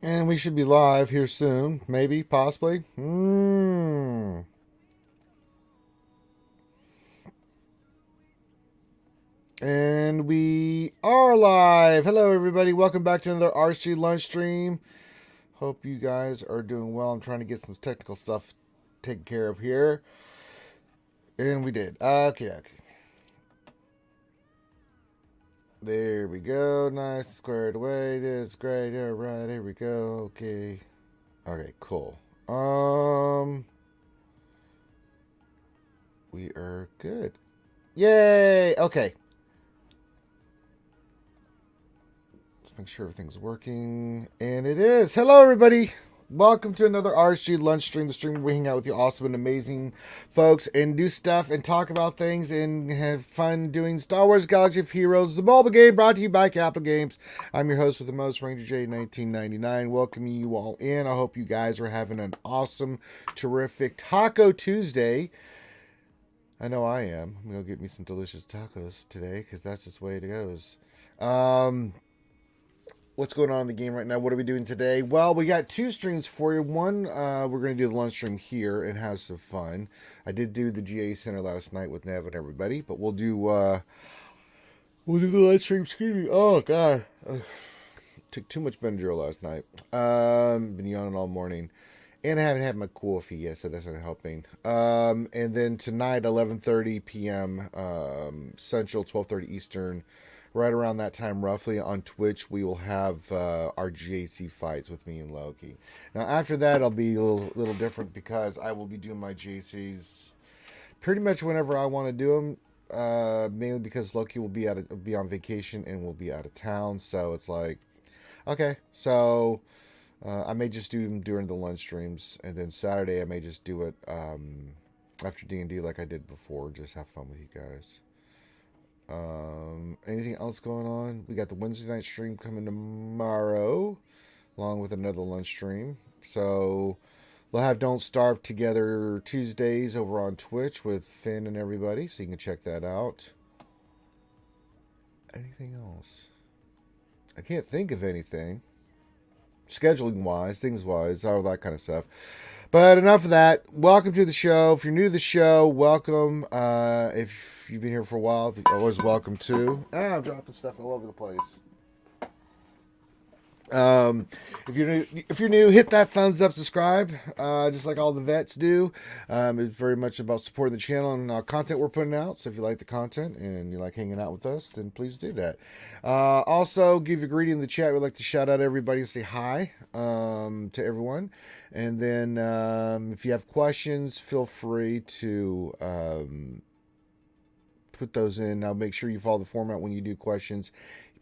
And we should be live here soon. Maybe, possibly. And we are live. Hello, everybody. Welcome back to another RSG lunch stream. Hope you guys are doing well. I'm trying to get some technical stuff taken care of here. And we did. Okay. There we go. Nice. Squared away. That's great. All right. Here we go. Okay. Okay, cool. We are good. Yay! Okay. Let's make sure everything's working. And it is. Hello, everybody. Welcome to another RSG lunch stream, the stream where we hang out with you awesome and amazing folks and do stuff and talk about things and have fun doing Star Wars Galaxy of Heroes, the mobile game brought to you by Capital Games. I'm your host with the most, Ranger J 1999, welcoming you all in. I hope you guys are having an awesome, terrific Taco Tuesday. I know I am. I'm going to get me some delicious tacos today because that's just the way it goes. What's going on in the game right now? What are we doing today? Well, we got two streams for you. One, we're going to do the lunch stream here and have some fun. I did do the GA Center last night with Nev and everybody, but we'll do the lunch stream. Excuse me. Oh God, took too much Benadryl last night. Been yawning all morning, and I haven't had my coffee yet, so that's not helping. And then tonight, 11:30 p.m. Central, 12:30 Eastern. Right around that time, roughly, on Twitch, we will have our GAC fights with me and Loki. Now, after that, I'll be a little different because I will be doing my GACs pretty much whenever I want to do them. Mainly because Loki will be on vacation and will be out of town. So it's like, okay, so I may just do them during the lunch streams, and then Saturday I may just do it after D&D like I did before. Just have fun with you guys. Anything else going on? We got the Wednesday night stream coming tomorrow, along with another lunch stream. So we'll have Don't Starve Together Tuesdays over on Twitch with Finn and everybody, so you can check that out. Anything else? I can't think of anything. Scheduling wise, things wise, all that kind of stuff. But enough of that. Welcome to the show. If you're new to the show, welcome. If you've been here for a while, you're always welcome too. I'm dropping stuff all over the place. If you're new, hit that thumbs up, subscribe, just like all the vets do. It's very much about supporting the channel and content we're putting out. So if you like the content and you like hanging out with us, then please do that. Also, give your greeting in the chat. We'd like to shout out everybody and say hi to everyone. And then if you have questions, feel free to put those in. Now, make sure you follow the format when you do questions.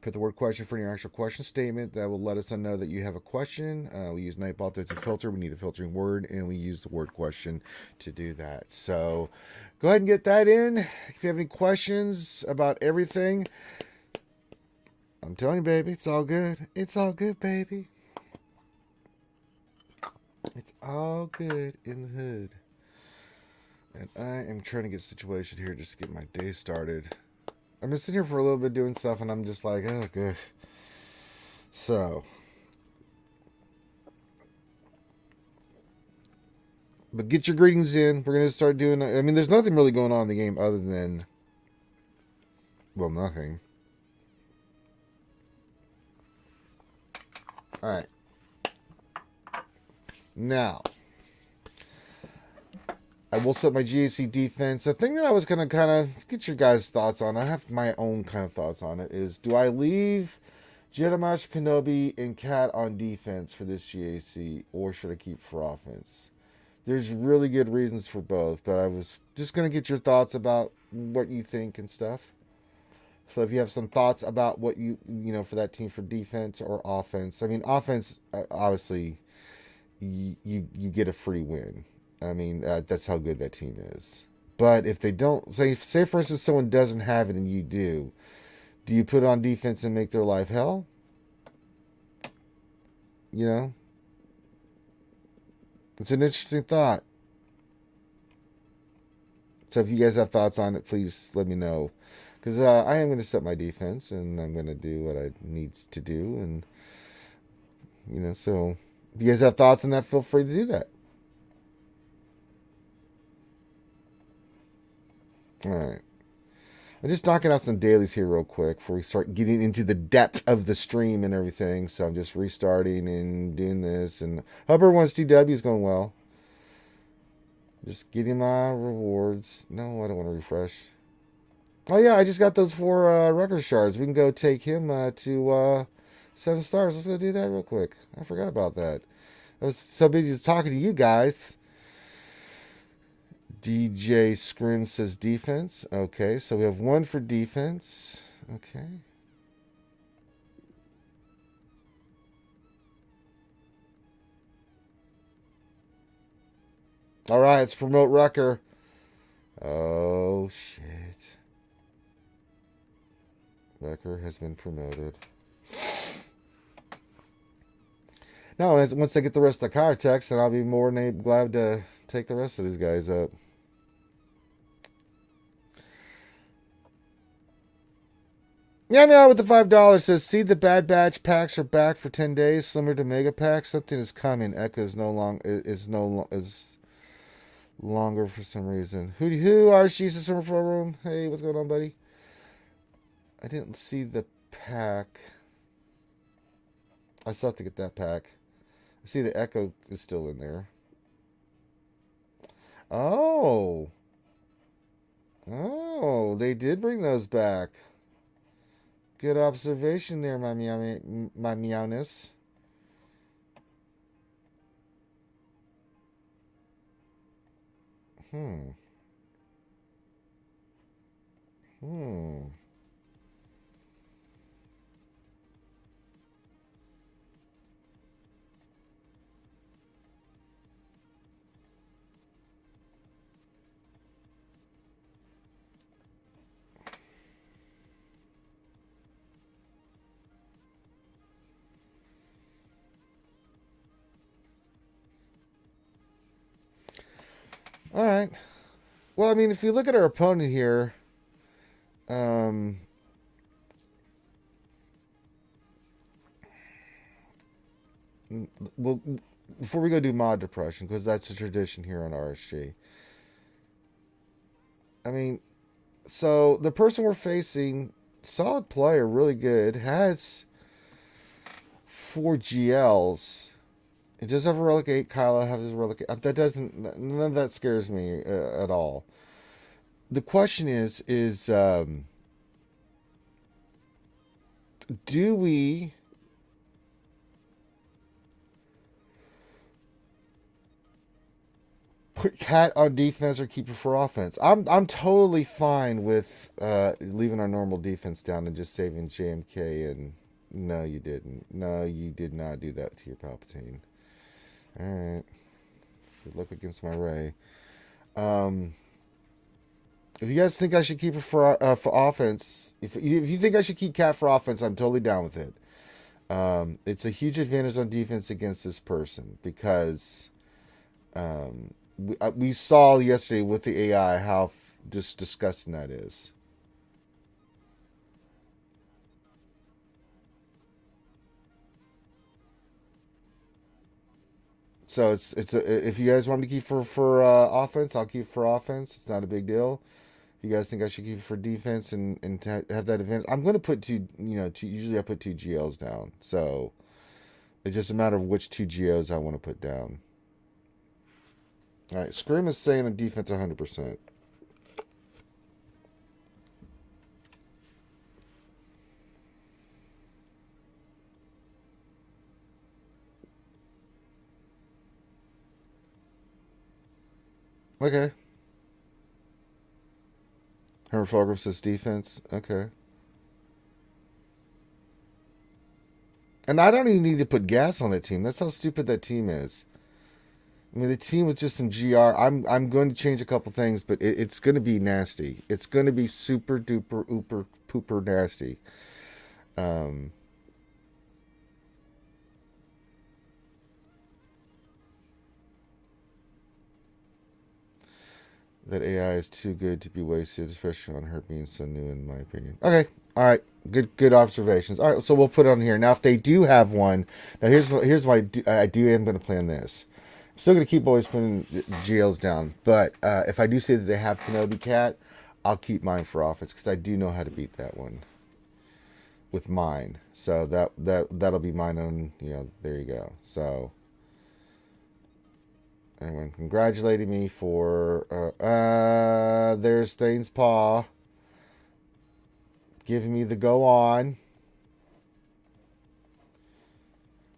Put the word question for your actual question statement. That will let us know that you have a question. We use Nightbot. That's a filter. We need a filtering word, and we use the word question to do that. So go ahead and get that in. If you have any questions about everything, I'm telling you, baby, it's all good. It's all good, baby. It's all good in the hood. And I am trying to get situated here just to get my day started. I've been sitting here for a little bit doing stuff, and I'm just like, oh, good. So, but get your greetings in. We're going to start doing, I mean, there's nothing really going on in the game other than, well, nothing. All right. Now, I will set my GAC defense. The thing that I was going to kind of get your guys' thoughts on, I have my own kind of thoughts on it, is do I leave Jedi Master Kenobi and Cat on defense for this GAC, or should I keep for offense? There's really good reasons for both, but I was just going to get your thoughts about what you think and stuff. So if you have some thoughts about what you for that team for defense or offense. I mean, offense, obviously, you get a free win. I mean, that's how good that team is. But if they don't, say for instance, someone doesn't have it and you do you put it on defense and make their life hell? You know? It's an interesting thought. So if you guys have thoughts on it, please let me know. Because I am going to set my defense and I'm going to do what I needs to do. And So if you guys have thoughts on that, feel free to do that. All right. I'm just knocking out some dailies here real quick before we start getting into the depth of the stream and everything. So I'm just restarting and doing this. And hope everyone's TW is going well. Just getting my rewards. No, I don't want to refresh. Oh yeah, I just got those 4 record shards. We can go take him to 7 stars. Let's go do that real quick. I forgot about that. I was so busy talking to you guys. DJ Scrim says defense. Okay, so we have 1 for defense. Okay. All right, let's promote Rucker. Oh, shit. Rucker has been promoted. Now, once I get the rest of the Chirotex, then I'll be more than glad to take the rest of these guys up. Yeah, with the $5 says, see the Bad Batch packs are back for 10 days, similar to Mega Packs. Something is coming. Echo is longer for some reason. Who RSG's the Summer Pro Room? Hey, what's going on, buddy? I didn't see the pack. I still have to get that pack. I see the Echo is still in there. Oh, they did bring those back. Good observation there, my meowness. Hmm. All right. Well, I mean, if you look at our opponent here, well, before we go do mod depression, because that's a tradition here on RSG. I mean, so the person we're facing, solid player, really good, has 4 GLs. It does have a relic 8. Kylo has a relic 8. That doesn't. None of that scares me at all. The question is, do we put Cat on defense or keep it for offense? I'm totally fine with leaving our normal defense down and just saving JMK. And no, you didn't. No, you did not do that to your Palpatine. All right. Good luck against my Ray. If you guys think I should keep it for offense, if you think I should keep Cat for offense, I'm totally down with it. It's a huge advantage on defense against this person because we saw yesterday with the AI how just disgusting that is. So if you guys want me to keep for offense, I'll keep for offense. It's not a big deal. If you guys think I should keep it for defense and have that advantage, I'm going to put usually I put 2 GLs down. So it's just a matter of which 2 GOs I want to put down. All right, Scream is saying on defense 100%. Okay. Herman Fulgrim says defense. Okay. And I don't even need to put gas on that team. That's how stupid that team is. I mean, the team with just some GR. I'm going to change a couple things, but it's going to be nasty. It's going to be super duper ooper pooper nasty. That AI is too good to be wasted, especially on her being so new, in my opinion. Okay, All right, good observations. All right, so we'll put it on here. Now, if they do have one, now here's why I am going to plan this. I'm still going to keep always putting the GLs down, but if I do say that they have Kenobi Cat, I'll keep mine for offense because I do know how to beat that one with mine. So that'll be mine on, there you go. So everyone congratulating me for there's Thane's Paw giving me the go on.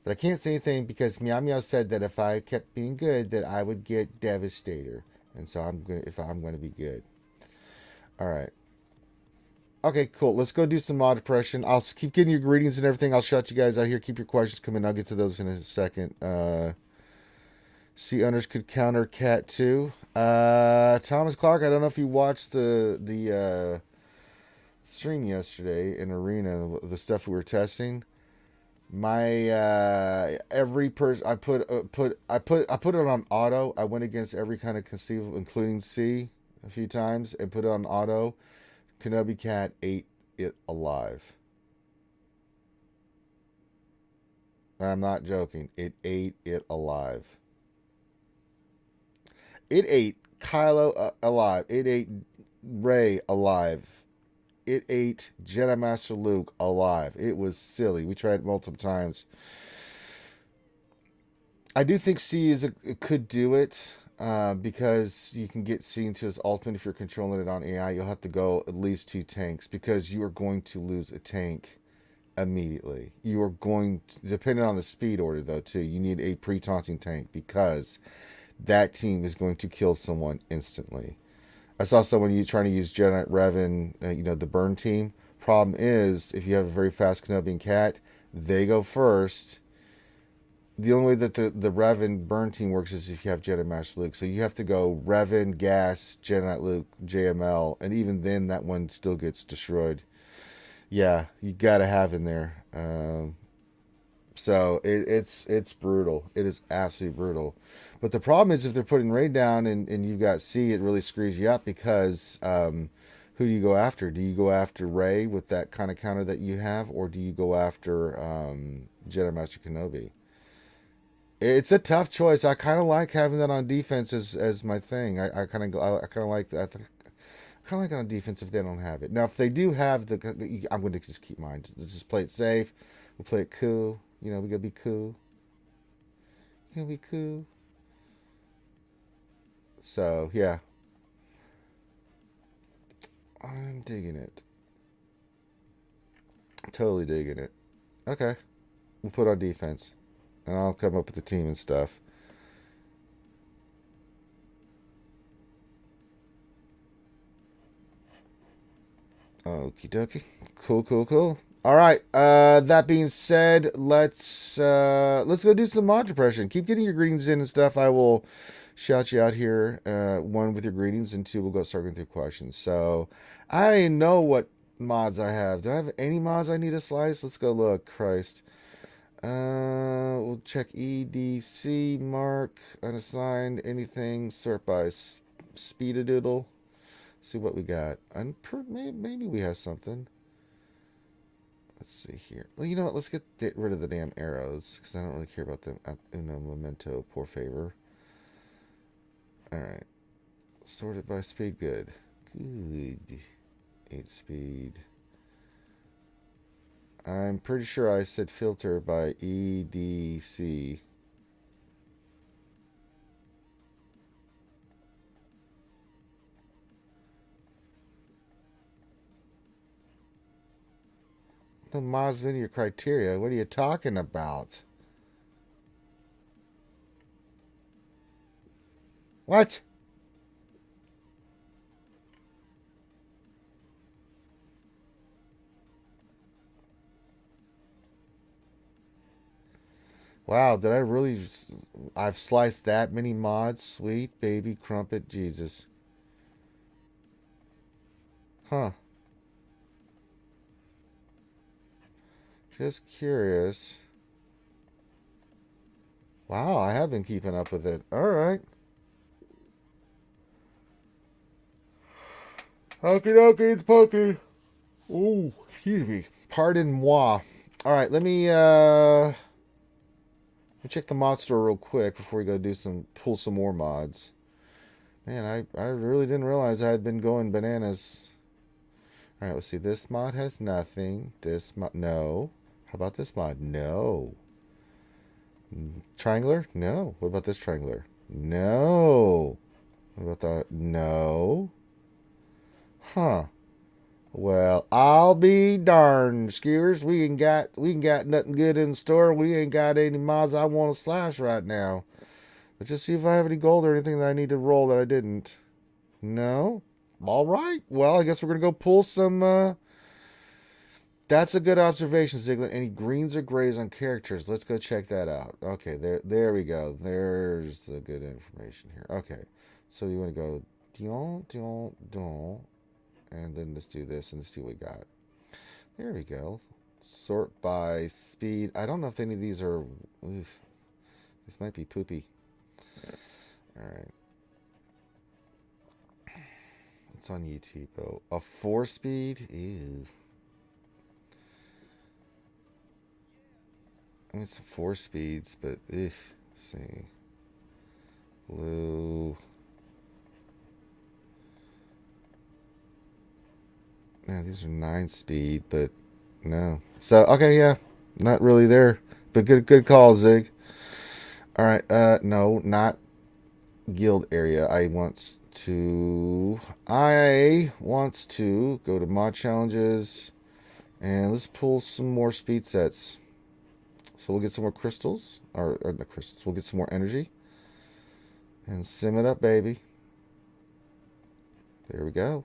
But I can't say anything because Meow Meow said that if I kept being good that I would get Devastator. And so I'm gonna be good. Alright. Okay, cool. Let's go do some mod depression. I'll keep getting your greetings and everything. I'll shout you guys out here. Keep your questions coming. I'll get to those in a second. Sea owners could counter cat too. Thomas Clark, I don't know if you watched the stream yesterday in Arena, the stuff we were testing. My every person I put it on auto. I went against every kind of conceivable, including C, a few times, and put it on auto. Kenobi Cat ate it alive. I'm not joking. It ate it alive. It ate Kylo alive. It ate Rey alive. It ate Jedi Master Luke alive. It was silly. We tried it multiple times. I do think C it could do it because you can get C into his ultimate if you're controlling it on AI. You'll have to go at least 2 tanks because you are going to lose a tank immediately. You are going to, depending on the speed order though too, you need a pre-taunting tank because that team is going to kill someone instantly. I saw someone trying to use Jedi Revan, the burn team. Problem is, if you have a very fast Kenobi Cat, they go first. The only way that the Revan burn team works is if you have Jedi Master Luke. So you have to go Revan, Gas, Jedi Luke, JML, and even then that one still gets destroyed. Yeah, you gotta have in there. So it's brutal. It is absolutely brutal. But the problem is if they're putting Rey down and you've got C, it really screws you up because who do you go after? Do you go after Rey with that kind of counter that you have, or do you go after Jedi Master Kenobi? It's a tough choice. I kind of like having that on defense as my thing. I kind of like that. I kind of like it on defense if they don't have it. Now, if they do have I'm going to just keep mine. Let's just play it safe. We'll play it cool. We gotta be cool. We gotta be cool. So, yeah. I'm digging it. Totally digging it. Okay. We'll put on defense. And I'll come up with the team and stuff. Okie dokie. Cool. All right. That being said, let's go do some mod depression. Keep getting your greetings in and stuff. I will shout you out here. 1 with your greetings, and 2 we'll go start going through questions. So I don't even know what mods I have. Do I have any mods I need to slice? Let's go look. Christ. We'll check EDC mark unassigned anything sort by speedadoodle. See what we got. Maybe we have something. Let's see here. Well, you know what? Let's get rid of the damn arrows because I don't really care about them. Memento, poor favor. All right. Sorted by speed. Good. 8 speed. I'm pretty sure I said filter by EDC. The mods linear criteria. What are you talking about? What? Wow, did I really? I've sliced that many mods. Sweet baby crumpet, Jesus. Huh. Just curious. Wow, I have been keeping up with it. Alright. Okie dokie, it's pokey. Ooh, Excuse me. Pardon moi. All right, let me check the mod store real quick before we go pull some more mods. Man, I really didn't realize I had been going bananas. All right, let's see. This mod has nothing. This mod, no. How about this mod? No. Triangular? No. What about this triangular? No. What about that? No. Huh. Well, I'll be darned, skewers. We ain't got nothing good in store. We ain't got any mods I want to slash right now. Let's just see if I have any gold or anything that I need to roll that I didn't. No? All right. Well, I guess we're going to go pull some... That's a good observation, Ziggler. Any greens or grays on characters? Let's go check that out. Okay, there we go. There's the good information here. Okay. So you want to go... Don't. And then let's do this and let's see what we got. There we go. Sort by speed. I don't know if any of these are... Oof, this might be poopy. Alright. It's on YouTube. Oh, a 4-speed? Ew. I mean, some 4 speeds, but... Let's see. Blue... Yeah, these are 9-speed, but no. So, okay, yeah. Not really there. But good call, Zig. Alright, no, not guild area. I want to go to mod challenges and let's pull some more speed sets. So we'll get some more crystals, or not crystals, we'll get some more energy. And sim it up, baby. There we go.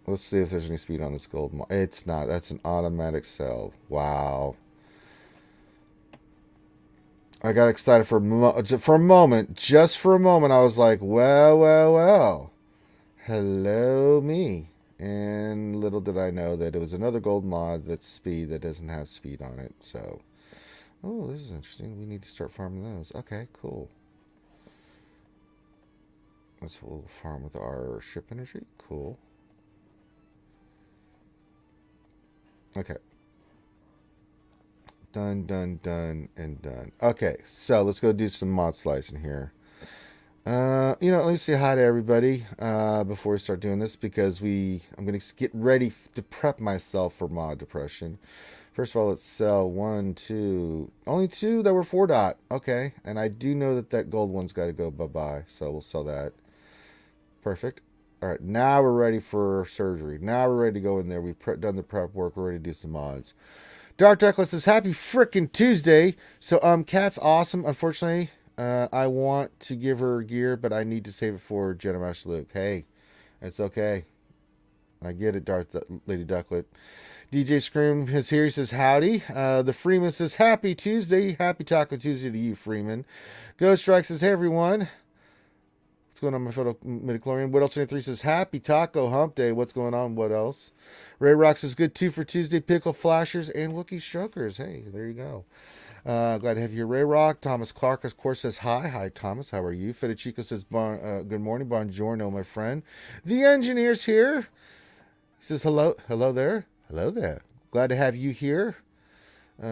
Let's see if there's any speed on this gold. It's not. That's an automatic sell. Wow. I got excited for a moment. Just for a moment, I was like, well. Hello, me. And little did I know that it was another gold mod that's speed that doesn't have speed on it. So, oh, this is interesting. We need to start farming those. Okay, cool. We'll farm with our ship energy. Cool. Okay. Done, and done. Okay, so let's go do some mod slicing here. Let me say hi to everybody before we start doing this because I'm going to get ready to prep myself for mod depression. First of all, let's sell 1, 2. Only 2 that were 4 dot. Okay, and I do know that gold one's got to go bye-bye, so we'll sell that. Perfect. All right, now we're ready for surgery. Now we're ready to go in there. We've done the prep work. We're ready to do some mods. Dark Ducklet says, happy frickin' Tuesday. So, Kat's awesome. Unfortunately, I want to give her gear, but I need to save it for Genemash Luke. Hey, it's okay. I get it, Lady Ducklet. DJ Scream is here. He says, howdy. The Freeman says, happy Tuesday. Happy Taco Tuesday to you, Freeman. Ghost Strike says, hey, everyone. What's going on, my fellow midichlorian? What else? 3 says, happy Taco Hump Day. What's going on? What else? Ray Rock says, good 2 for Tuesday. Pickle Flashers and Wookiee Strokers. Hey, there you go. Glad to have you here, Ray Rock. Thomas Clark, of course, says, hi. Hi, Thomas. How are you? Federico says, good morning. Buongiorno, my friend. The engineer's here. He says, hello. Hello there. Hello there. Glad to have you here. Of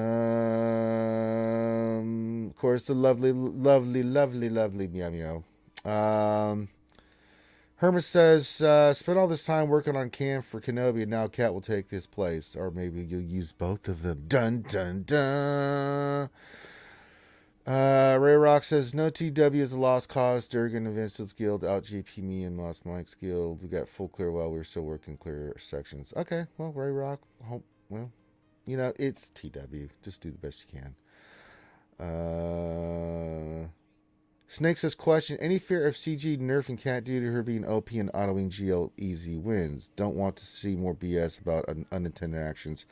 course, the lovely Meow Meow. Hermes says, spent all this time working on Cam for Kenobi, and now Cat will take his place. Or maybe you'll use both of them. Dun, dun, dun. Ray Rock says, no TW is a lost cause. Durgan and Vincent's Guild out GP me and Lost Mike's Guild. We got full clear while we're still working clear sections. Okay, well, Ray Rock, it's TW. Just do the best you can. Snake says, question, any fear of CG nerfing Cat due to her being OP and autoing GL easy wins? Don't want to see more BS about unintended actions.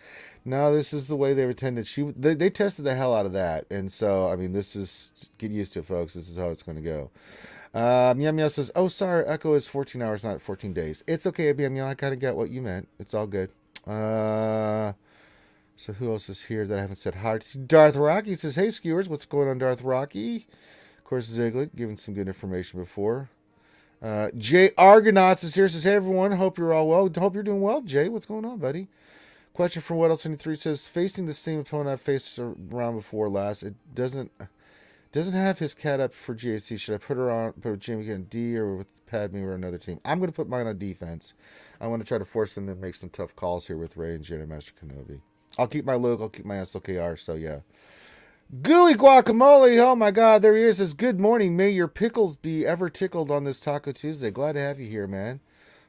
No, this is the way they intended. They tested the hell out of that. And so, I mean, this is, get used to it, folks. This is how it's going to go. Meow Meow says, oh, sorry, Echo is 14 hours, not 14 days. It's okay, Meow Meow. I kind of get what you meant. It's all good. So who else is here that I haven't said hi to? Darth Rocky says, hey, skewers, what's going on, Darth Rocky? Of course, Ziglet, giving some good information before. Jay Argonauts is here. Says, hey everyone, hope you're all well. Hope you're doing well. Jay, what's going on, buddy? Question from What Else 23 says, facing the same opponent I've faced around before last, it doesn't have his cat up for GAC. Should I put Jamie on D or with Padme or another team? I'm going to put mine on defense. I want to try to force them to make some tough calls here with Rey and Jedi Master Kenobi. I'll keep my Luke. I'll keep my SLKR. So yeah. Gooey guacamole. Oh my God, there he is. Says, good morning. May your pickles be ever tickled on this Taco Tuesday. Glad to have you here, man.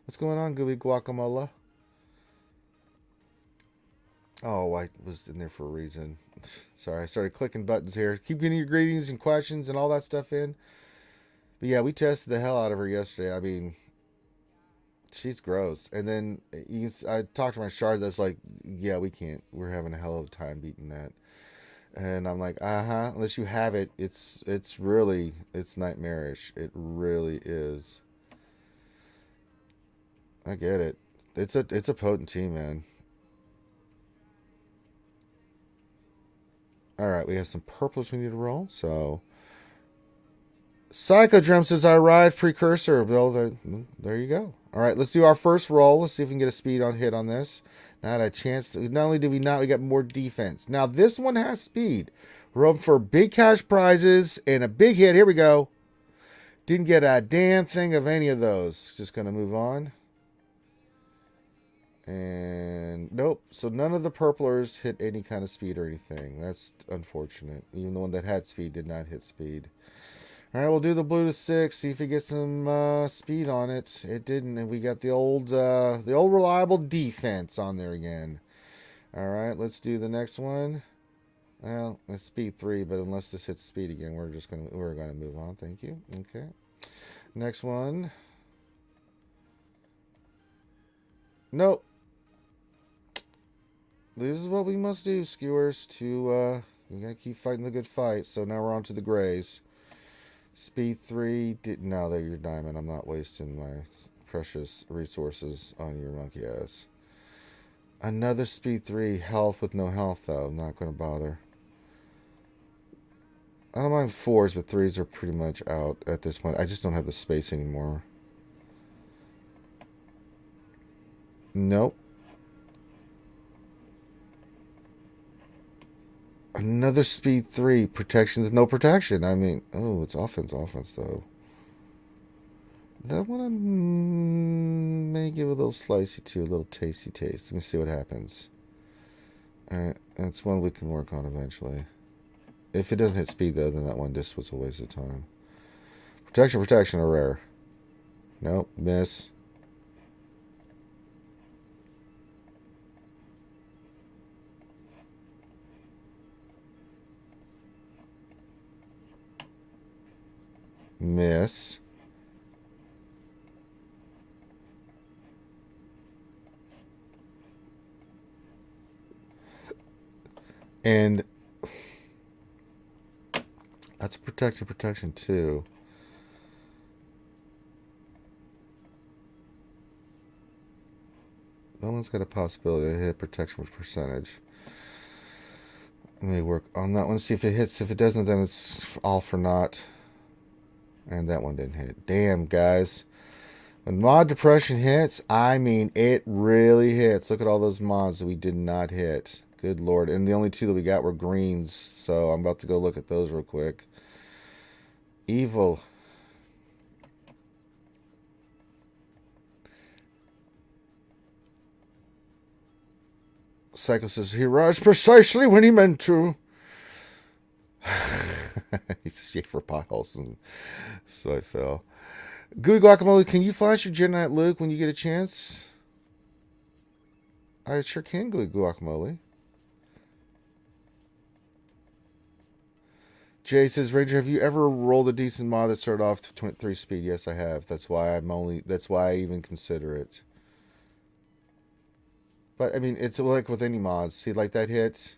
What's going on, Gooey guacamole? Oh, I was in there for a reason. Sorry, I started clicking buttons here. Keep getting your greetings and questions and all that stuff in. But yeah, we tested the hell out of her yesterday. I mean, she's gross. And then I talked to my shard that's like, yeah, we can't. We're having a hell of a time beating that. And I'm like, unless you have it, it's nightmarish. It really is. I get it. It's a potent team, man. Alright, we have some purples we need to roll, so Psychodrum says, I arrived precursor. Bill, there you go. Alright, let's do our first roll. Let's see if we can get a speed on hit on this. Not a chance. Not only did we not, we got more defense. Now, this one has speed. We're hoping for big cash prizes and a big hit. Here we go. Didn't get a damn thing of any of those. Just going to move on. And nope. So none of the purplers hit any kind of speed or anything. That's unfortunate. Even the one that had speed did not hit speed. All right, we'll do the blue to 6. See if it gets some speed on it. It didn't, and we got the old reliable defense on there again. All right, let's do the next one. Well, it's speed 3, but unless this hits speed again, we're gonna move on. Thank you. Okay. Next one. Nope. This is what we must do, skewers. We gotta keep fighting the good fight. So now we're on to the grays. Speed 3, no, they're your diamond. I'm not wasting my precious resources on your monkey ass. Another speed 3, health with no health, though. I'm not going to bother. I don't mind 4s, but 3s are pretty much out at this point. I just don't have the space anymore. Nope. Another speed 3. Protection. There's no protection. I mean, oh, it's offense, though. That one I may give a little slicey to, a little tasty taste. Let me see what happens. Alright, that's one we can work on eventually. If it doesn't hit speed, though, then that one just was a waste of time. Protection are rare. Nope, miss. Miss. And that's a protection too. No one's got a possibility to hit protection with percentage. Let me work on that one, see if it hits. If it doesn't, then it's all for naught. And that one didn't hit. Damn, guys. When mod depression hits, I mean, it really hits. Look at all those mods that we did not hit. Good Lord. And the only 2 that we got were greens. So I'm about to go look at those real quick. Evil. Psycho says, he rushed precisely when he meant to. He's a shake for potholes, and so I fell. Gooey Guacamole, can you flash your Jedi Knight Luke when you get a chance? I sure can, Gooey Guacamole. Jay says, Ranger, have you ever rolled a decent mod that started off to 23 speed? Yes, I have. That's why I even consider it. But I mean, it's like with any mods. See, like that hit,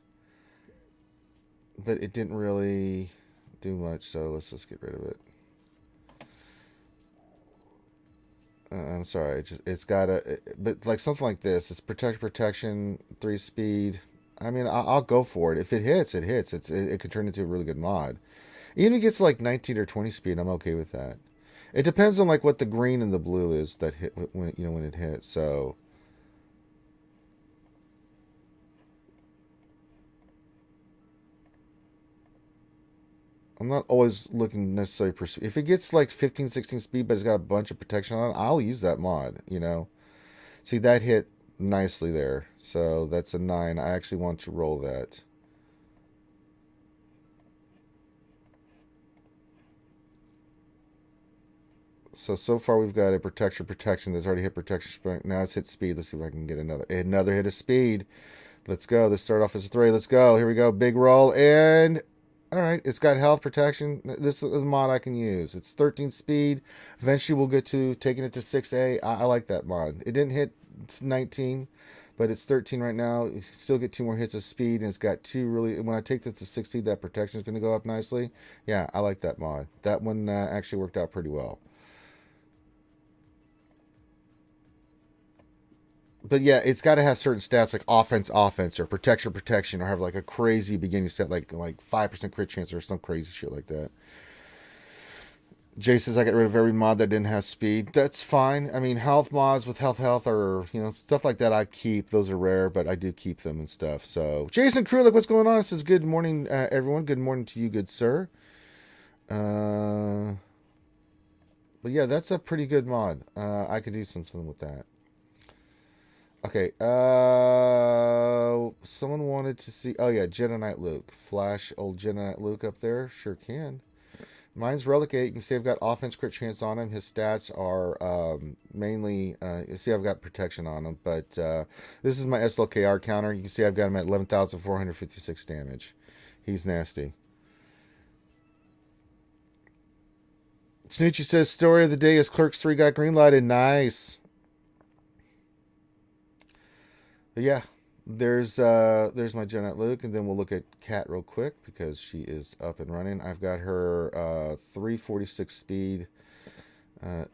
but it didn't really do much. So let's just get rid of it. I'm sorry. It's got but like something like this. It's protection, 3 speed. I mean, I'll go for it. If it hits, it hits. It could turn into a really good mod. Even if it gets like 19 or 20 speed, I'm okay with that. It depends on like what the green and the blue is that hit when when it hits. So I'm not always looking necessarily for if it gets like 15, 16 speed, but it's got a bunch of protection on it. I'll use that mod. See that hit nicely there. So that's a 9. I actually want to roll that. So far we've got a protection that's already hit protection. Now it's hit speed. Let's see if I can get another hit of speed. Let's go. Let's start off as a 3. Let's go. Here we go. Big roll. And all right, it's got health protection. This is a mod I can use. It's 13 speed. Eventually we'll get to taking it to 6A. I like that mod. It didn't hit 19, but it's 13 right now. You still get 2 more hits of speed, and it's got 2 really. When I take this to 60, that protection is going to go up nicely. Yeah, I like that mod. That one actually worked out pretty well. But yeah, it's got to have certain stats like offense, or protection, or have like a crazy beginning stat like 5% crit chance or some crazy shit like that. Jay says I got rid of every mod that didn't have speed. That's fine. I mean, health mods with health, or stuff like that I keep. Those are rare, but I do keep them and stuff. So Jason Krulik, what's going on? It says good morning, everyone. Good morning to you, good sir. But yeah, that's a pretty good mod. I could do something with that. Okay, someone wanted to see, oh yeah, Jedi Knight Luke. Flash old Jedi Knight Luke up there. Sure can. Mine's Relic 8. You can see I've got offense crit chance on him. His stats are mainly, you see I've got protection on him, but this is my SLKR counter. You can see I've got him at 11,456 damage. He's nasty. Snoochie says, story of the day is Clerks 3 got greenlighted. Nice. But yeah, there's my Janet Luke, and then we'll look at Kat real quick because she is up and running. I've got her 346 speed.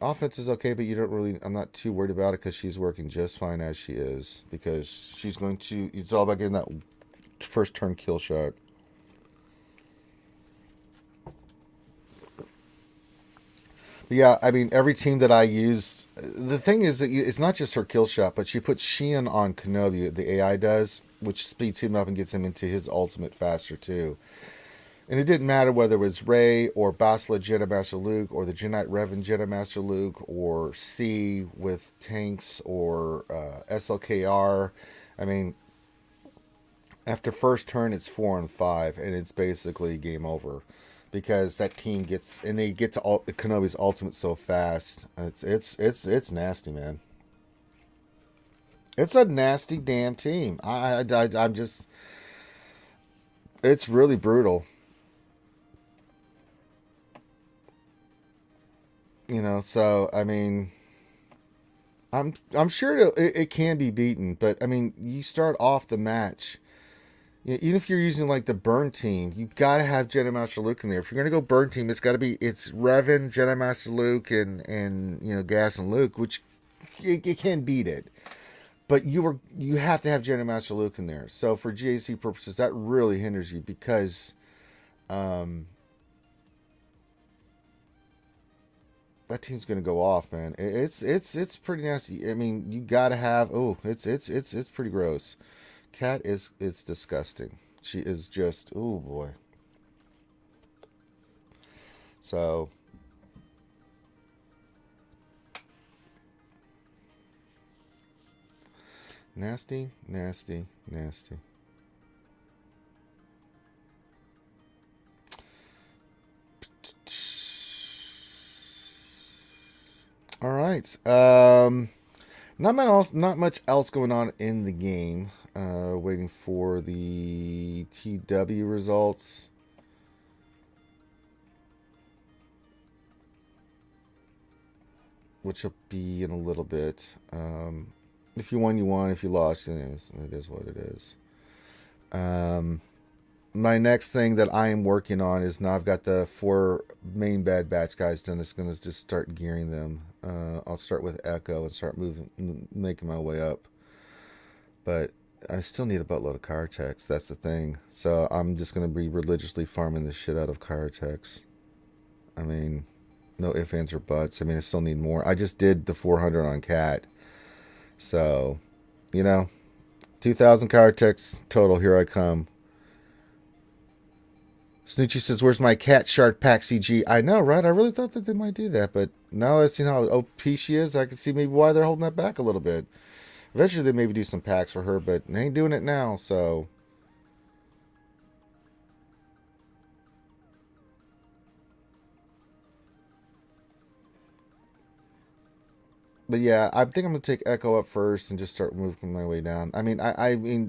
Offense is okay, but I'm not too worried about it because she's working just fine as she is, because it's all about getting that first turn kill shot. But yeah, I mean, every team that I used, the thing is that it's not just her kill shot, but she puts Sheehan on Kenobi, the AI does, which speeds him up and gets him into his ultimate faster too. And it didn't matter whether it was Rey or Basila Jedi Master Luke or the Jedi Revan Jedi Master Luke or C with tanks or SLKR. I mean, after first turn, it's 4 and 5, and it's basically game over because that team they get to Kenobi's ultimate so fast. It's nasty, man. It's a nasty damn team. I'm just, it's really brutal. So I mean, I'm sure it can be beaten, but I mean, you start off the match. Even if you're using like the burn team, you gotta have Jedi Master Luke in there. If you're gonna go burn team, it's Revan, Jedi Master Luke, and Gas and Luke, which it can beat it. But you have to have Jedi Master Luke in there. So for GAC purposes, that really hinders you because that team's gonna go off, man. It's pretty nasty. I mean, you gotta have. Oh, it's pretty gross. Cat is disgusting. She is just, oh boy. So nasty, nasty, nasty. All right. Not much else going on in the game. Waiting for the TW results. Which will be in a little bit. If you won, you won. If you lost, it is what it is. My next thing that I am working on is now I've got the 4 main Bad Batch guys done. It's going to just start gearing them. I'll start with Echo and start making my way up. But I still need a buttload of Chirotex. That's the thing. So I'm just going to be religiously farming the shit out of Chirotex. I mean, No ifs, ands, or buts. I mean, I still need more. I just did the 400 on cat. So, you know, 2,000 card techs total. Here I come. Snoochie says, "Where's my cat shark pack CG?" I know, right? I really thought that they might do that, but now that I've seen how OP she is, I can see maybe why they're holding that back a little bit. Eventually, they maybe do some packs for her, but they ain't doing it now, so. But yeah, I think I'm gonna take Echo up first and just start moving my way down. I mean,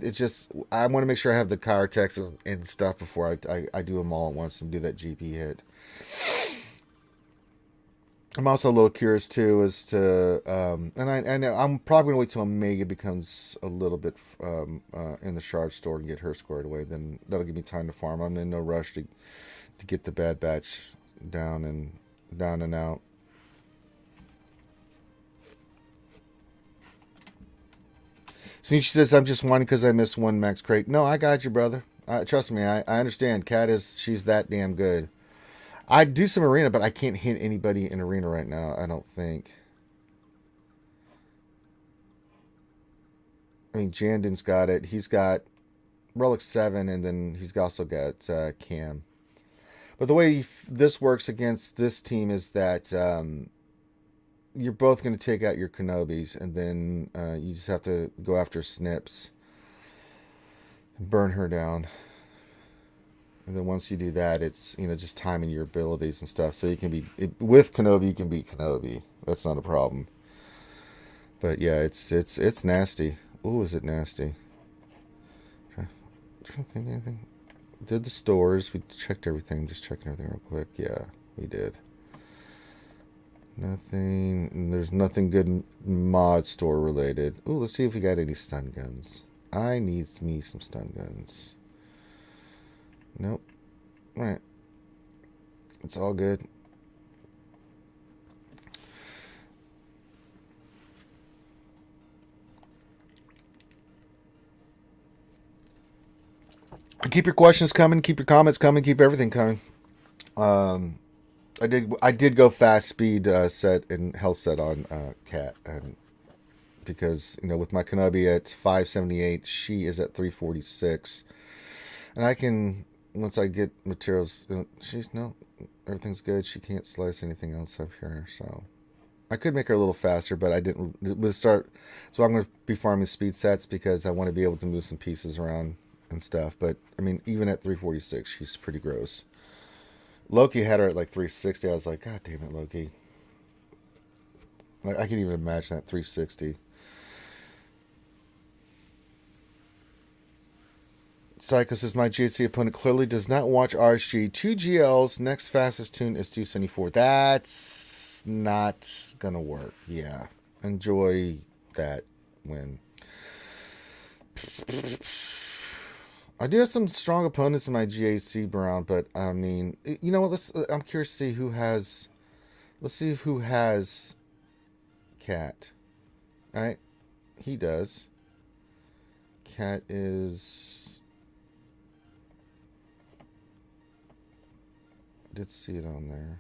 it's just I want to make sure I have the car texts and stuff before I do them all at once and do that GP hit. I'm also a little curious too as to and I'm probably gonna wait till Omega becomes a little bit in the shard store and get her squared away. Then that'll give me time to farm. I'm in no rush to get the Bad Batch down and out. So she says, "I'm just whining because I missed one max crate." No, I got you, brother. Trust me, I understand. She's that damn good. I do some arena, but I can't hit anybody in arena right now, I don't think. I mean, Jandon's got it. He's got Relic 7, and then he's also got Cam. But the way this works against this team is that you're both going to take out your Kenobis, and then you just have to go after Snips and burn her down. And then once you do that, it's just timing your abilities and stuff. So you can with Kenobi, you can beat Kenobi. That's not a problem. But yeah, it's nasty. Ooh, is it nasty? Trying to think anything. Did the stores? We checked everything. Just checking everything real quick. Yeah, we did. Nothing. There's nothing good mod store related. Ooh, let's see if we got any stun guns. I need me some stun guns. Nope. Right. It's all good. Keep your questions coming. Keep your comments coming. Keep everything coming. I did go fast speed set and health set on Cat, and because with my Kenobi at 578, she is at 346, and I can once I get materials, everything's good. She can't slice anything else up here, so I could make her a little faster, but I didn't. So I'm going to be farming speed sets because I want to be able to move some pieces around and stuff. But I mean, even at 346, she's pretty gross. Loki had her at like 360. I was like, God damn it, Loki. Like, I can even imagine that 360. Psycho says, my GHC opponent clearly does not watch RSG. 2 GLs, next fastest tune is 274. That's not going to work. Yeah. Enjoy that win. I do have some strong opponents in my GAC round, but I mean, you know what? I'm curious to see who has. Let's see who has Cat. All right, he does. Cat is. I did see it on there.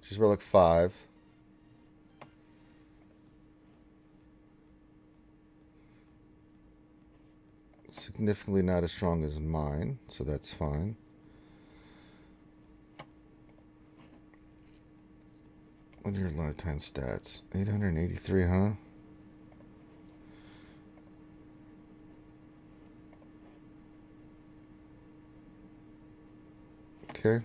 She's Relic 5. Significantly not as strong as mine, so that's fine. What are your lifetime stats? 883, huh? Okay.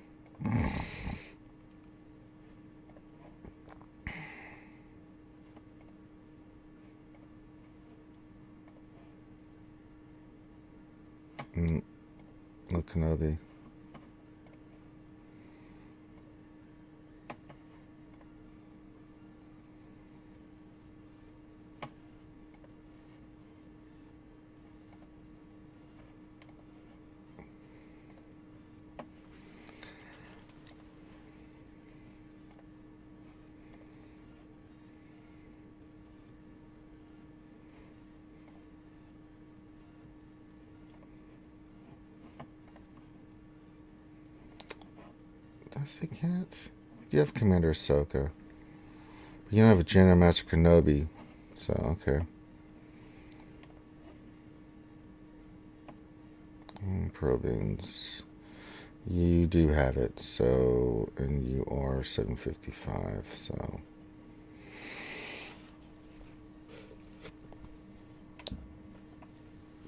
No Kenobi. Did I say Cat? You have Commander Ahsoka. You don't have a General Master Kenobi. So, okay. Probings. You do have it. So, and you are 755. So.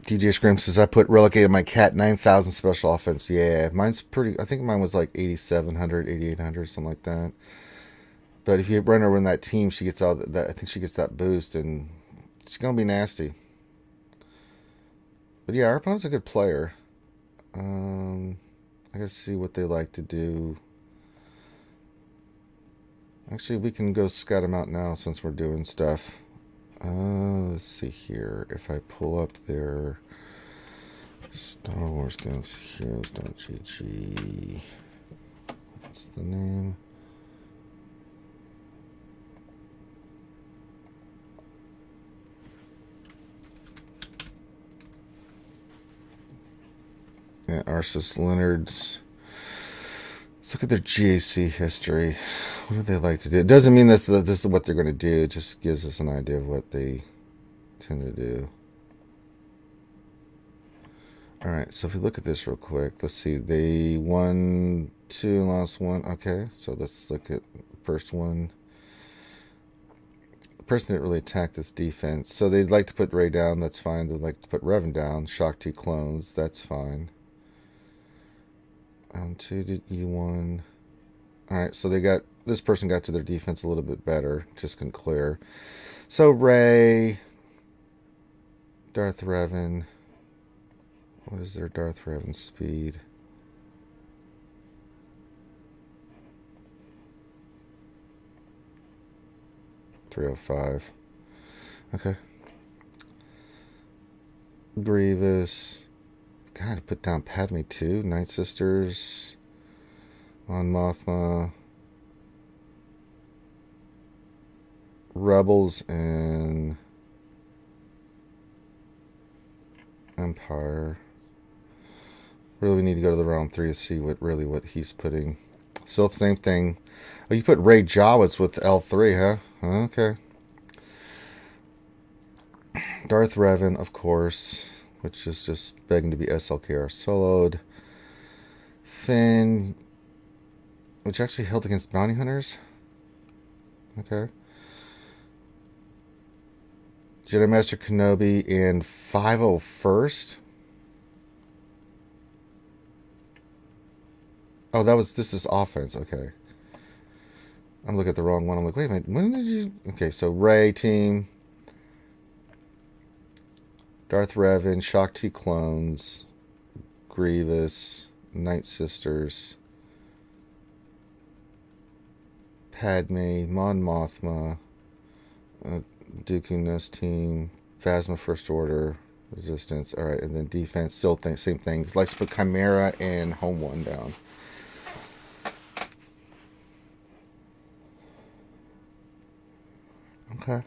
DJ Scrim says, I put relegated my cat 9,000 special offense. Yeah, mine's pretty. I think mine was like 8,700, 8,800, something like that. But if you run her in that team, she gets all that. I think she gets that boost, and it's gonna be nasty. But yeah, our opponent's a good player. I gotta see what they like to do. Actually, we can go scout them out now since we're doing stuff. Let's see here. If I pull up their Star Wars Games Heroes.gg, what's the name? Yeah, Arceus Leonard's. Let's look at their GAC history. What do they like to do? It doesn't mean this is what they're going to do. It just gives us an idea of what they tend to do. Alright, so if we look at this real quick, let's see. They won 2 and lost 1. Okay, so let's look at the first one. The person didn't really attack this defense. So they'd like to put Ray down. That's fine. They'd like to put Revan down. Shock T clones. That's fine. 2 to E1. Alright, so this person got to their defense a little bit better. Just can clear. So Ray, Darth Revan. What is their Darth Revan speed? .305. Okay. Grievous. God, to put down Padme too. Night Sisters. On Mothma. Rebels and Empire. Really need to go to the round 3 to see what he's putting. Still the same thing. Oh, you put Ray Jawas with L3, huh? Okay. Darth Revan, of course, which is just begging to be SLKR soloed. Finn, which actually held against bounty hunters. Okay. Jedi Master Kenobi and 501st. Oh, this is offense. Okay. I'm looking at the wrong one. I'm like, wait a minute. When did you... Okay, so Ray team. Darth Revan, Shock T clones, Grievous, Night Sisters, Padme, Mon Mothma, Dooku Nest team, Phasma First Order, Resistance. Alright, and then defense, still same thing. Let's put Chimera and Home One down. Okay.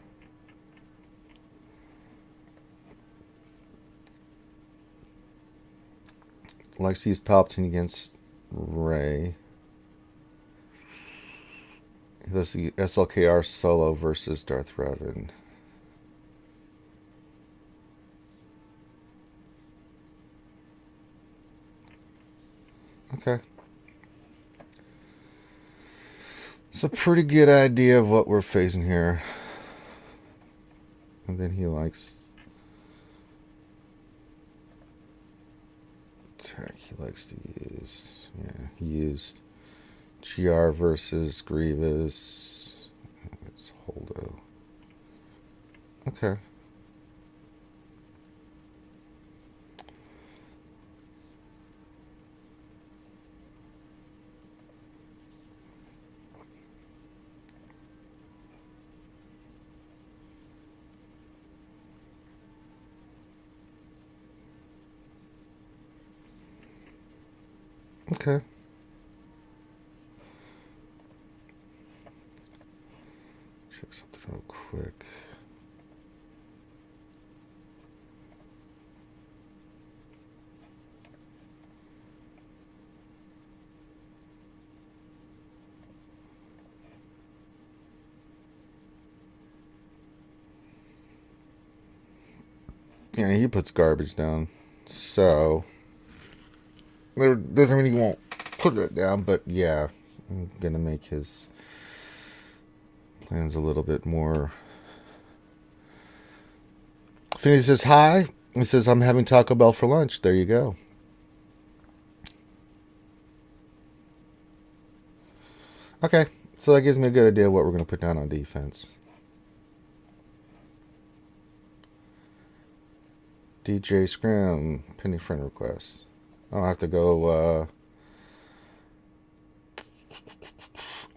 Likes to use Palpatine against Rey. Let's see, SLKR solo versus Darth Revan. Okay. It's a pretty good idea of what we're facing here. And then he likes... attack he likes to use. Yeah, he used GR versus Grievous. It's Holdo. Okay. Okay. Check something real quick. Yeah, he puts garbage down. So, there doesn't mean he won't put it down, but yeah, I'm going to make his plans a little bit more. Finny says hi. He says, I'm having Taco Bell for lunch. There you go. Okay, so that gives me a good idea of what we're going to put down on defense. DJ Scrim, pending friend request. I'll have to go,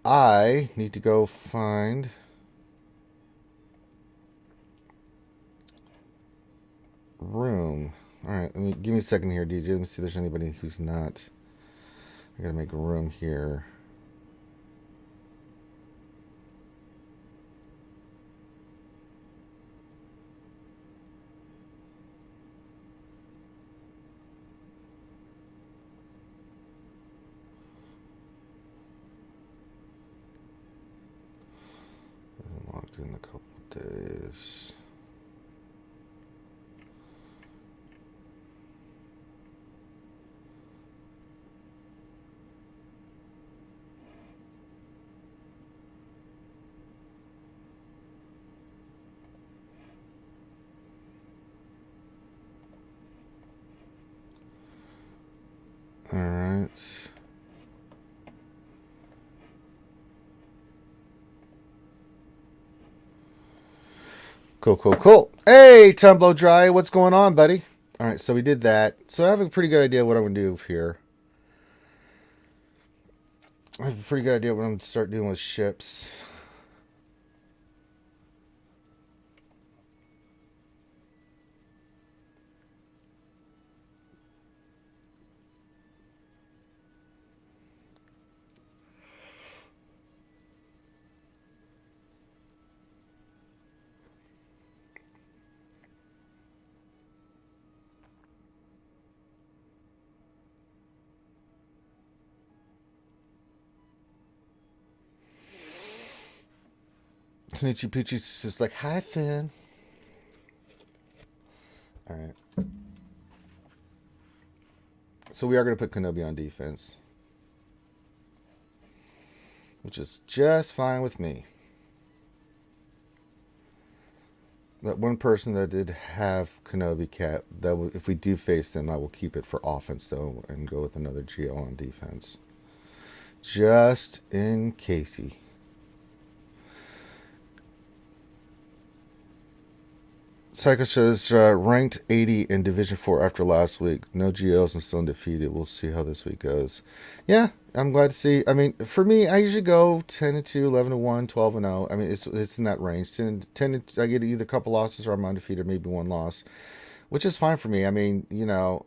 I need to go find room. Alright, give me a second here, DJ. Let me see if there's anybody who's not. I gotta make room here. I'm logged in a couple days. Alright. Cool. Hey, Tumblo Dry, what's going on, buddy? Alright, so we did that. So I have a pretty good idea what I'm going to do here. I have a pretty good idea what I'm going to start doing with ships. Snitchy Poochie's just like, hi, Finn. Alright. So we are going to put Kenobi on defense. Which is just fine with me. That one person that did have Kenobi cap, that if we do face them, I will keep it for offense, though, and go with another GL on defense. Just in casey. Psycho says, ranked 80 in Division 4 after last week. No GLs and still undefeated. We'll see how this week goes. Yeah, I'm glad to see. I mean, for me, I usually go 10-2, 11-1, 12-0. I mean, it's in that range. 10, I get either a couple losses or I'm undefeated, maybe one loss, which is fine for me. I mean,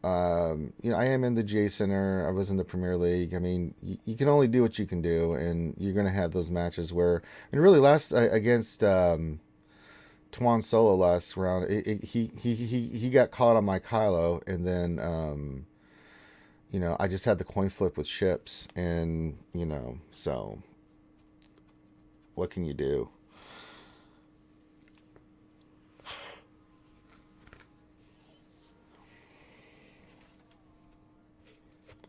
I am in the GA Center. I was in the Premier League. I mean, you can only do what you can do, and you're going to have those matches where, and really last against Tuan Solo last round, he got caught on my Kylo, and then I just had the coin flip with ships, and so what can you do?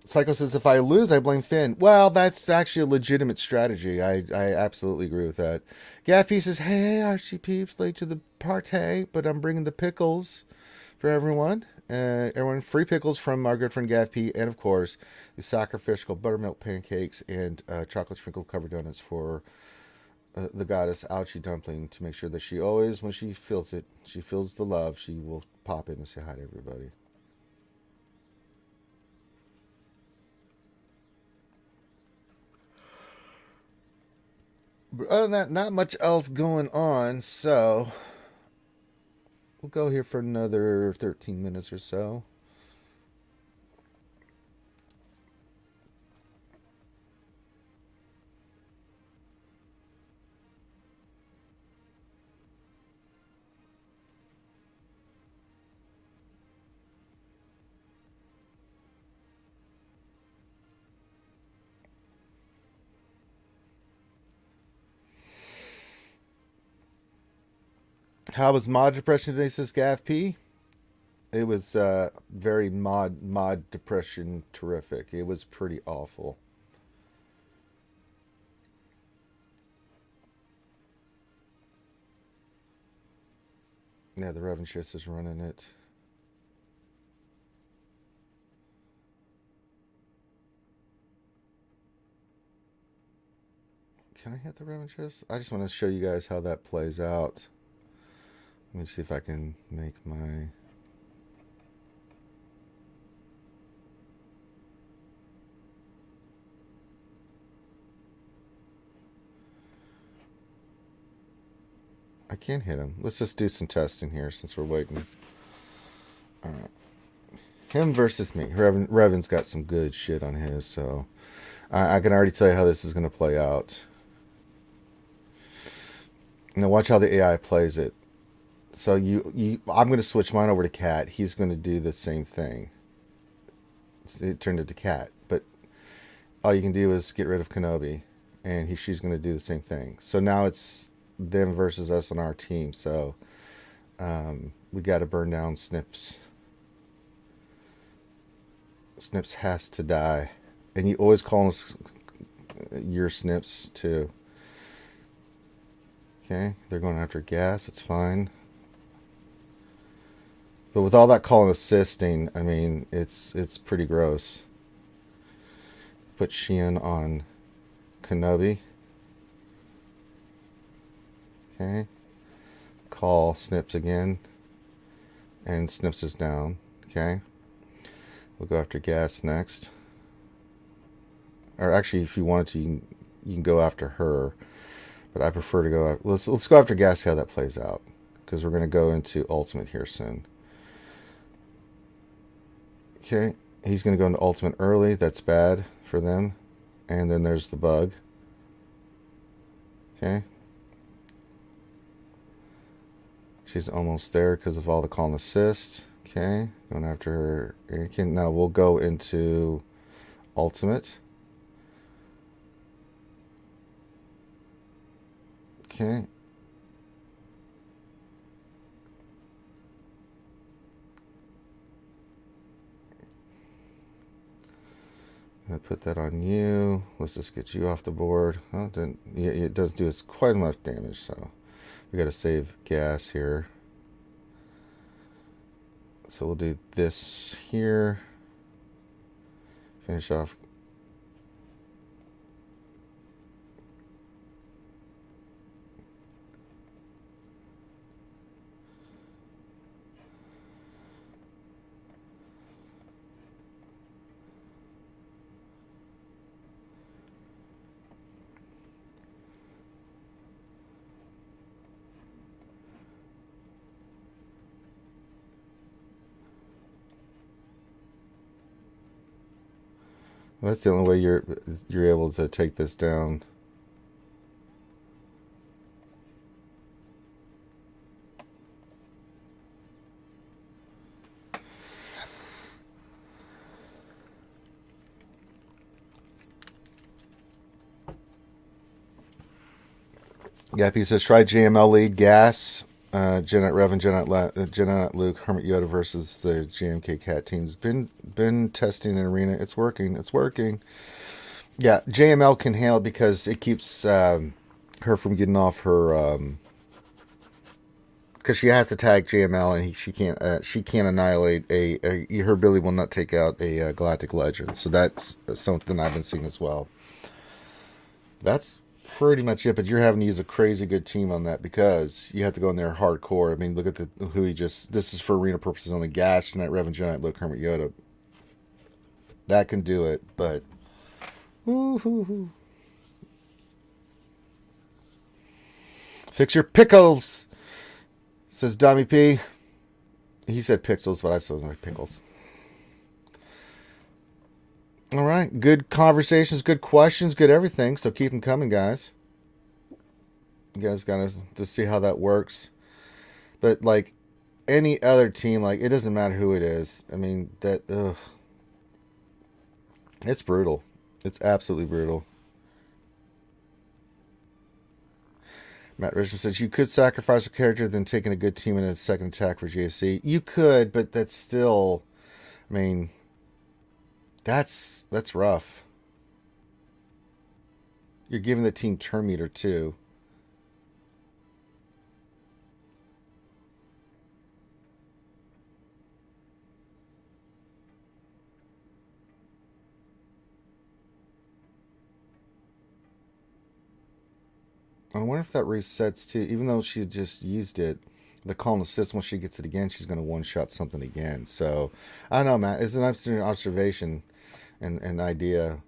Psycho says, if I lose, I blame Finn. Well, that's actually a legitimate strategy. I absolutely agree with that. Gaffy says, hey, Archie Peeps, late to the party, but I'm bringing the pickles for everyone. Everyone, free pickles from our good friend Gav P. And, of course, the sacrificial buttermilk pancakes and chocolate sprinkle covered donuts for the goddess Ouchie Dumpling to make sure that she always, when she feels it, she feels the love, she will pop in and say hi to everybody. But other than that, not much else going on, so we'll go here for another 13 minutes or so. How was mod depression today, says Gav P? It was very mod depression terrific. It was pretty awful. Yeah, the Revanchist is running it. Can I hit the Revanchist? I just want to show you guys how that plays out. Let me see if I can make my... I can't hit him. Let's just do some testing here since we're waiting. Him versus me. Revan's got some good shit on his, so I can already tell you how this is going to play out. Now watch how the AI plays it. So I'm going to switch mine over to Cat. He's going to do the same thing. It turned into Cat, but all you can do is get rid of Kenobi, and she's going to do the same thing. So now it's them versus us on our team. So we got to burn down Snips. Snips has to die, and you always call us your Snips too. Okay, they're going after gas. It's fine. But with all that call and assisting, I mean, it's pretty gross. Put Xian on Kenobi. Okay. Call Snips again. And Snips is down. Okay. We'll go after gas next. Or actually, if you wanted to, you can go after her. But I prefer to go after... Let's go after gas, see how that plays out. Because we're going to go into ultimate here soon. Okay, he's going to go into ultimate early. That's bad for them. And then there's the bug. Okay. She's almost there because of all the call and assist. Okay, going after her. Anakin. Now we'll go into ultimate. Okay. I'm going to put that on you. Let's just get you off the board. Oh, it does do quite enough damage, so we got to save gas here. So we'll do this here. Finish off. Well, that's the only way you're able to take this down. Yappy says try JML lead gas. Janet Revan, Janet Luke, Hermit Yoda versus the GMK Cat teams. Been testing in arena. It's working. It's working. Yeah, JML can handle it because it keeps her from getting off her. Because she has to tag JML and she can't annihilate her ability will not take out a Galactic Legend. So that's something I've been seeing as well. That's pretty much it, but you're having to use a crazy good team on that because you have to go in there hardcore. I mean, look at who he just... This is for arena purposes only. Gash, Knight, Revan, Giant, Luke, Hermit, Yoda. That can do it, but... Woo-hoo-hoo. Fix your pickles, says Dummy P. He said pixels, but I still like pickles. All right, good conversations, good questions, good everything. So keep them coming, guys. You guys got to see how that works. But like any other team, like it doesn't matter who it is. I mean it's brutal. It's absolutely brutal. Matt Richmond says you could sacrifice a character, then taking a good team in a second attack for GAC. You could, but that's still, I mean, that's rough. You're giving the team turn meter too. I wonder if that resets too, even though she just used it. The call and assist, once she gets it again, she's going to one-shot something again. So, I don't know, Matt. It's an observation and idea.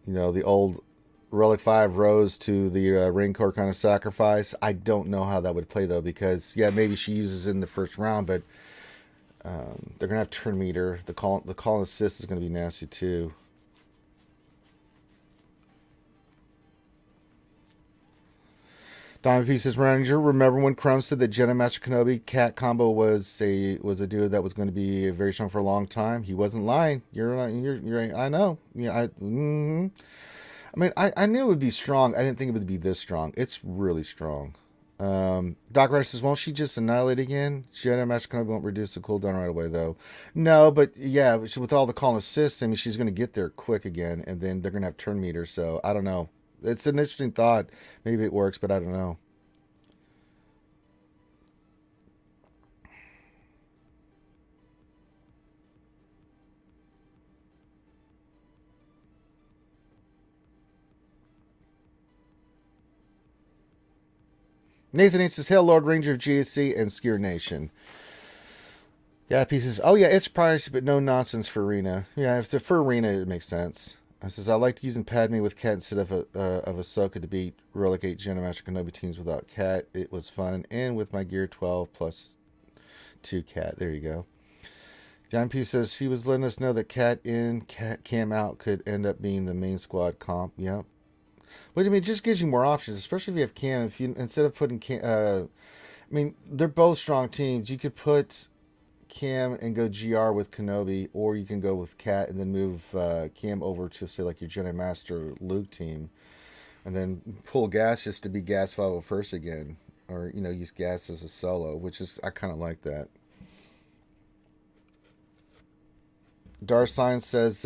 You know, the old Relic 5 Rose to the Rain Core kind of sacrifice. I don't know how that would play, though, because, yeah, maybe she uses it in the first round, but they're going to have turn meter. The call and assist is going to be nasty, too. Diamond Pieces Ranger. Remember when Crumb said that Jedi Master Kenobi Cat combo was a dude that was going to be very strong for a long time? He wasn't lying. You're I know. Yeah, I mean, I knew it would be strong. I didn't think it would be this strong. It's really strong. Doc Rice says, won't she just annihilate again? Jedi Master Kenobi won't reduce the cooldown right away, though. No, but yeah, with all the call and assist, I mean, she's going to get there quick again, and then they're going to have turn meter, so I don't know. It's an interesting thought. Maybe it works, but I don't know. Nathan H says, Hail Lord Ranger of GSC and Skewed Nation. Yeah, pieces. Oh, yeah, it's pricey, but no nonsense for Arena. Yeah, if it's for Arena, it makes sense. I says, I liked using Padme with Cat instead of Ahsoka to beat Relic 8 Jedi Master Kenobi teams without Cat. It was fun. And with my Gear 12 plus 2 Cat. There you go. John P says, he was letting us know that Cat in, Cam out could end up being the main squad comp. Yep. But I mean, it just gives you more options, especially if you have Cam. If you, instead of putting Cam, I mean, they're both strong teams. You could put Cam and go GR with Kenobi, or you can go with Cat and then move Cam over to, say, like your Jedi Master Luke team, and then pull Gas just to be Gas 501st again, or you know, use Gas as a solo, which is, I kind of like that. Dark Science says,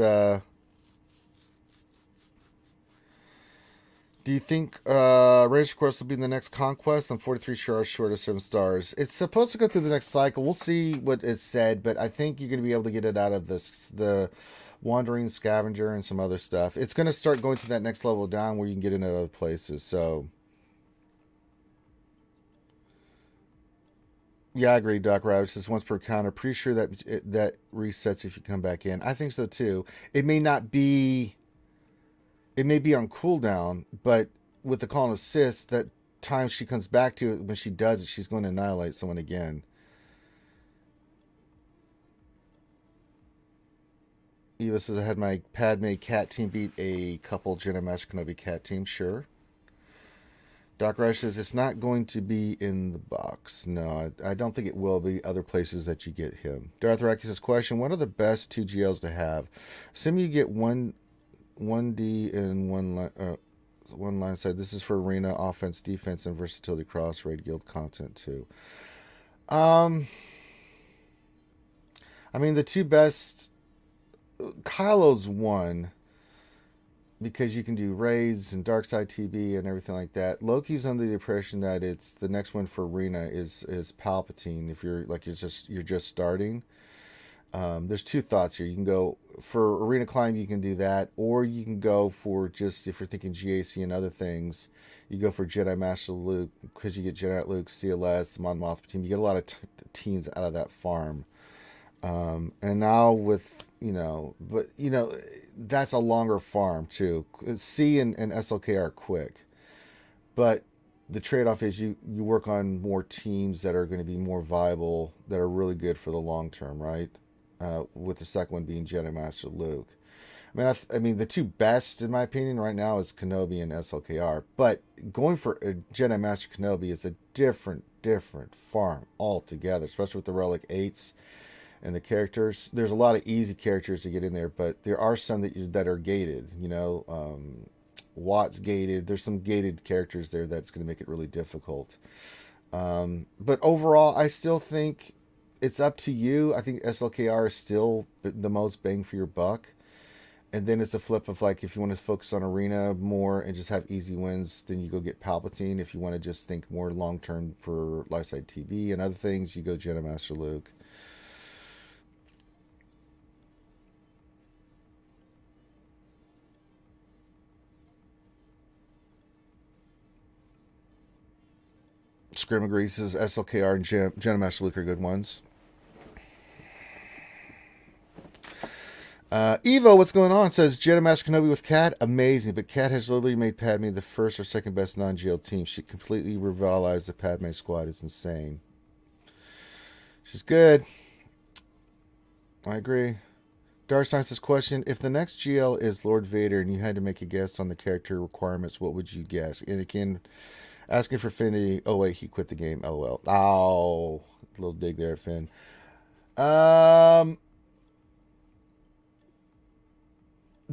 do you think Razor Quest will be the next conquest? I'm 43 stars short of 7 stars. It's supposed to go through the next cycle. We'll see what it said, but I think you're going to be able to get it out of the Wandering Scavenger and some other stuff. It's going to start going to that next level down where you can get into other places. So, yeah, I agree. Doc Rabbit says once per counter. Pretty sure that resets if you come back in. I think so too. It may not be. It may be on cooldown, but with the call and assist, that time she comes back to it, when she does it, she's going to annihilate someone again. Eva says, I had my Padme Cat team beat a couple Jedi Master Kenobi Cat teams. Sure. Doc Rush says, it's not going to be in the box. No, I don't think it will be other places that you get him. Darth Araki says, question, what are the best 2 GLs to have? Assuming you get 1D and one line side. This is for arena, offense, defense, and versatility cross raid guild content too. I mean, the 2 best. Kylo's 1 because you can do raids and dark side TB and everything like that. Loki's under the impression that it's the next one for arena is Palpatine. If you're like you're just starting. There's 2 thoughts here. You can go for Arena Climb, you can do that, or you can go for just, if you're thinking GAC and other things, you go for Jedi Master Luke, because you get Jedi Luke, CLS, Mon Mothma team. You get a lot of teams out of that farm. And now with, but, that's a longer farm too. C and SLK are quick. But the trade-off is you work on more teams that are going to be more viable, that are really good for the long term, right? With the second one being Jedi Master Luke. I mean, the 2 best, in my opinion, right now is Kenobi and SLKR. But going for a Jedi Master Kenobi is a different farm altogether, especially with the Relic 8s and the characters. There's a lot of easy characters to get in there, but there are some that are gated. Watt's gated. There's some gated characters there that's going to make it really difficult. But overall, I still think it's up to you. I think SLKR is still the most bang for your buck. And then it's a flip of like, if you want to focus on arena more and just have easy wins, then you go get Palpatine. If you want to just think more long term for Lightside TB and other things, you go Jedi Master Luke. Scrim agrees, says SLKR and Jedi Master Luke are good ones. Evo, what's going on? Says Jedi Master Kenobi with Cat, amazing, but Cat has literally made Padme the first or second best non-GL team. She completely revitalized the Padme squad. It's insane. She's good. I agree. Dark Science's question: if the next GL is Lord Vader and you had to make a guess on the character requirements, what would you guess? And again, asking for Finny. Oh wait, he quit the game. LOL. Oh, little dig there, Finn.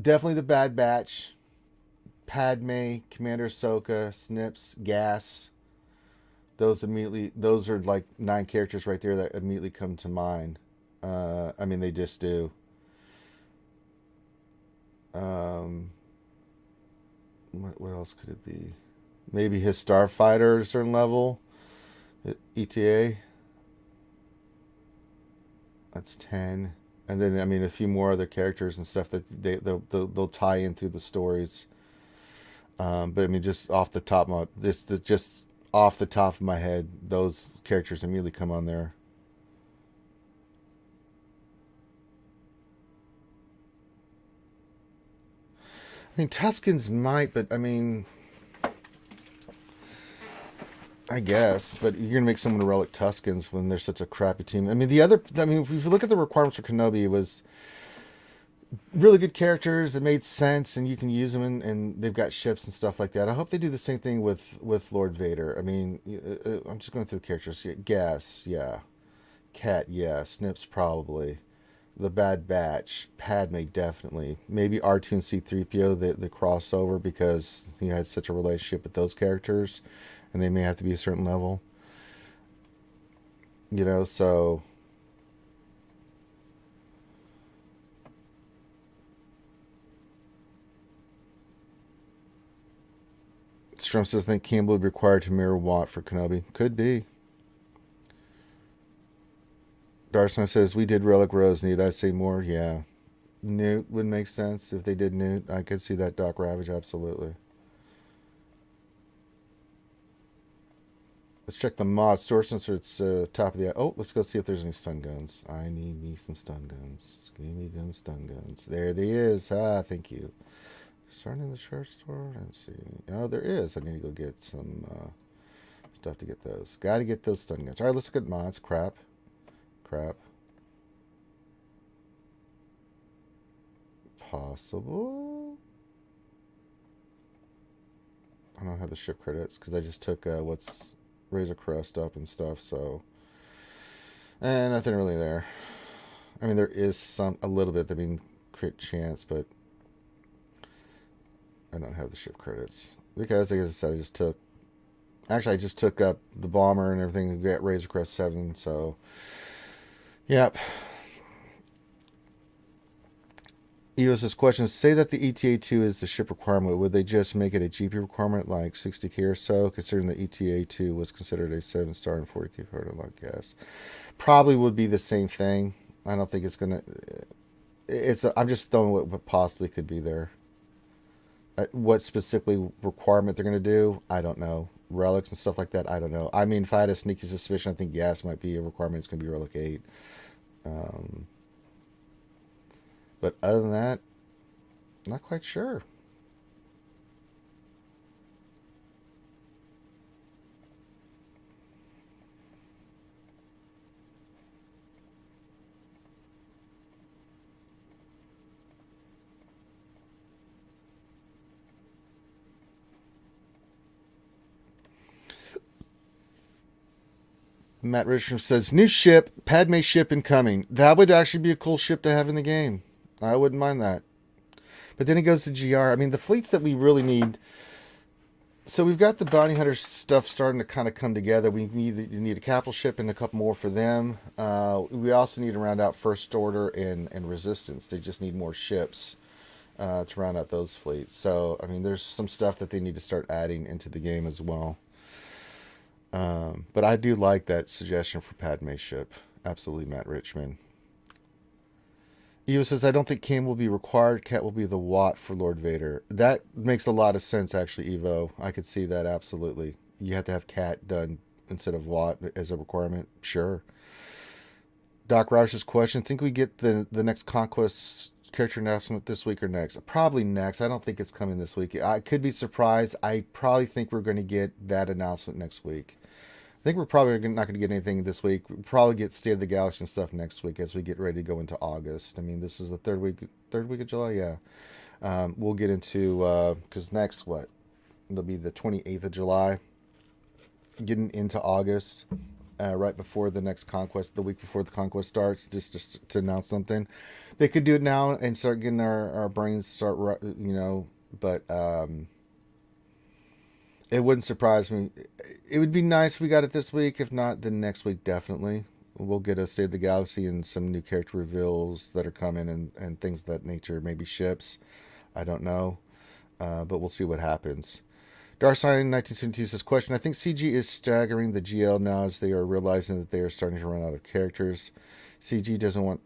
Definitely the Bad Batch, Padme, Commander Ahsoka, Snips, Gas. Those are like 9 characters right there that immediately come to mind. I mean, they just do. What else could it be? Maybe his Starfighter at a certain level. ETA. That's 10. And then, I mean, a few more other characters and stuff that they'll tie in through the stories. But I mean, just off the top of my head, those characters immediately come on there. I mean, Tuscans might, but I mean, I guess, but you're gonna make someone relic Tuscans when they're such a crappy team. I mean, if you look at the requirements for Kenobi, it was really good characters that made sense, and you can use them, and they've got ships and stuff like that. I hope they do the same thing with Lord Vader. I mean, I'm just going through the characters. Gas, yeah. Cat, yeah. Snips, probably. The Bad Batch, Padme, definitely. Maybe R2 and C-3PO, the crossover, because he had such a relationship with those characters. And they may have to be a certain level. You know, so... Strum says, I think Campbell would be required to mirror Watt for Kenobi. Could be. Darson says, we did Relic Rose. Need I say more? Yeah. Newt would make sense if they did Newt. I could see that Doc Ravage, absolutely. Let's check the mod store since it's top of the... Oh, let's go see if there's any stun guns. I need me some stun guns. Give me them stun guns. There they is. Ah, thank you. Starting in the shirt store? I don't see any. Oh, there is. I need to go get some stuff to get those. Got to get those stun guns. All right, let's look at mods. Crap. Possible? I don't have the ship credits because I just took what's... Razor Crest up and stuff, so nothing really there. I mean, there is a little bit. I mean, crit chance, but I don't have the ship credits because, like I said, I just took up the bomber and everything to get Razor Crest 7. So, yep. EOS's question, say that the ETA2 is the ship requirement. Would they just make it a GP requirement like 60k or so, considering the ETA2 was considered a 7-star and 40k part of luck gas? Probably would be the same thing. I don't think it's going to... I'm just throwing what possibly could be there. What specifically requirement they're going to do, I don't know. Relics and stuff like that, I don't know. I mean, if I had a sneaky suspicion, I think gas might be a requirement. It's going to be Relic 8. But other than that, I'm not quite sure. Matt Richardson says, new ship, Padme ship incoming. That would actually be a cool ship to have in the game. I wouldn't mind that. But then it goes to GR. I mean, the fleets that we really need. So we've got the bounty hunter stuff starting to kind of come together. We need a capital ship and a couple more for them. We also need to round out First Order and Resistance. They just need more ships to round out those fleets. So I mean, there's some stuff that they need to start adding into the game as well. But I do like that suggestion for Padme's ship. Absolutely, Matt Richmond. Eva says, I don't think Cam will be required. Cat will be the Watt for Lord Vader. That makes a lot of sense, actually, Evo. I could see that, absolutely. You have to have Cat done instead of Watt as a requirement. Sure. Doc Roush's question, think we get the next Conquest character announcement this week or next? Probably next. I don't think it's coming this week. I could be surprised. I probably think we're going to get that announcement next week. I think we're probably not going to get anything this week. We'll probably get State of the Galaxy and stuff next week as we get ready to go into August. I mean, this is the third week of July, yeah. We'll get into, because next, it'll be the 28th of July. Getting into August, right before the next Conquest, the week before the Conquest starts, just to announce something. They could do it now and start getting our brains start, but it wouldn't surprise me. It would be nice if we got it this week. If not, then next week, definitely. We'll get a State of the Galaxy and some new character reveals that are coming and things of that nature. Maybe ships. I don't know. But we'll see what happens. Darsign 1972 says, question, I think CG is staggering the GL now as they are realizing that they are starting to run out of characters. CG doesn't want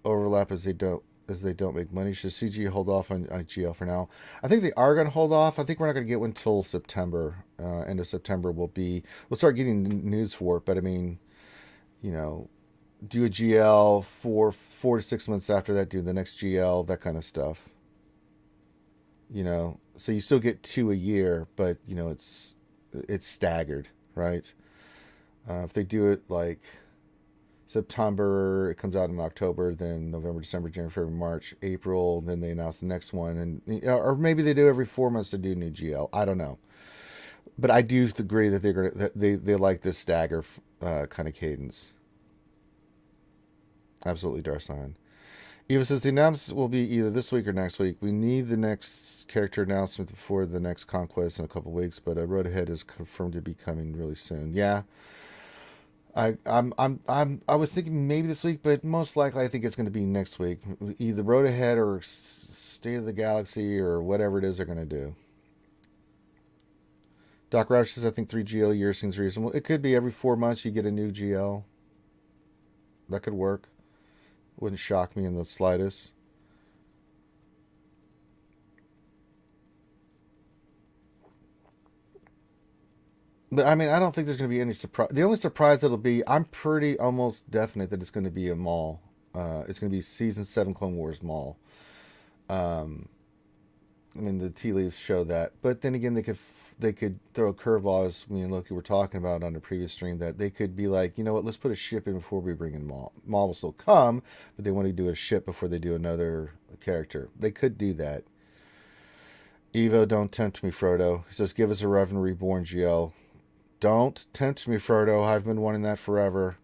overlap as they don't make money. Should CG hold off on GL for now? I think they are going to hold off. I think we're not going to get one until September. End of September we'll start getting news for it. But I mean, do a GL for 4 to 6 months after that, do the next GL, that kind of stuff. So you still get 2 a year, but it's staggered, right? If they do it like September, it comes out in October, then November, December, January, February, March, April, then they announce the next one, and or maybe they do every 4 months to do new GL. I don't know, but I do agree that they like this stagger kind of cadence. Absolutely, Darsign. Eva says the announcement will be either this week or next week. We need the next character announcement before the next Conquest in a couple weeks, but Road Ahead is confirmed to be coming really soon. Yeah. I was thinking maybe this week, but most likely I think it's going to be next week. Either Road Ahead or State of the Galaxy or whatever it is they're going to do. Doc Roush says I think 3 GL a year seems reasonable. It could be every 4 months you get a new GL. That could work. Wouldn't shock me in the slightest. But I mean, I don't think there's going to be any surprise. The only surprise it'll be, I'm pretty almost definite that it's going to be a Maul. It's going to be Season 7 Clone Wars Maul. I mean, the tea leaves show that. But then again, they could throw a curveball, as me and Loki were talking about on the previous stream, that they could be like, you know what, let's put a ship in before we bring in Maul. Maul will still come, but they want to do a ship before they do another character. They could do that. Evo, don't tempt me, Frodo. He says, give us a Revan Reborn GL. Don't tempt me, Frodo. I've been wanting that forever.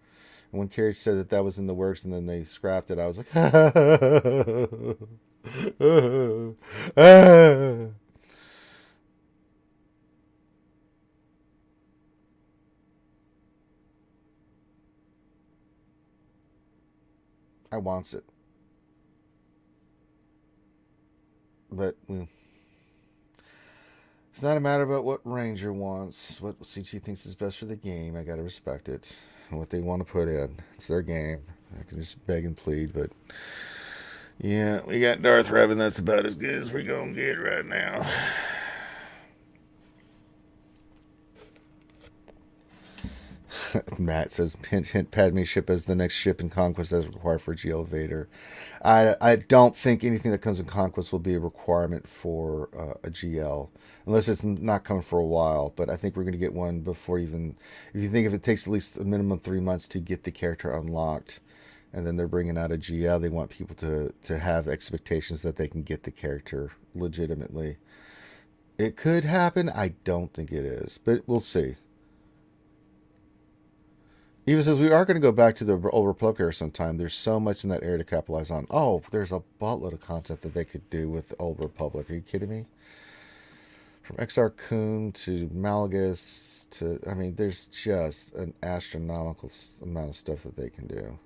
And when Carrie said that was in the works and then they scrapped it, I was like, I wants it. But it's not a matter about what Ranger wants. It's what CG thinks is best for the game. I gotta respect it. And what they want to put in. It's their game. I can just beg and plead, but yeah, we got Darth Revan. That's about as good as we're gonna get right now. Matt says, hint Padme ship as the next ship in Conquest as required for GL Vader. I don't think anything that comes in Conquest will be a requirement for a GL. Unless it's not coming for a while. But I think we're going to get one before even... If it takes at least a minimum 3 months to get the character unlocked, and then they're bringing out a GL, they want people to have expectations that they can get the character legitimately. It could happen. I don't think it is. But we'll see. Eva says we are going to go back to the old Republic era sometime. There's so much in that area to capitalize on. Oh, there's a buttload of content that they could do with old Republic. Are you kidding me? From XR Kun to Malagus to, I mean, there's just an astronomical amount of stuff that they can do.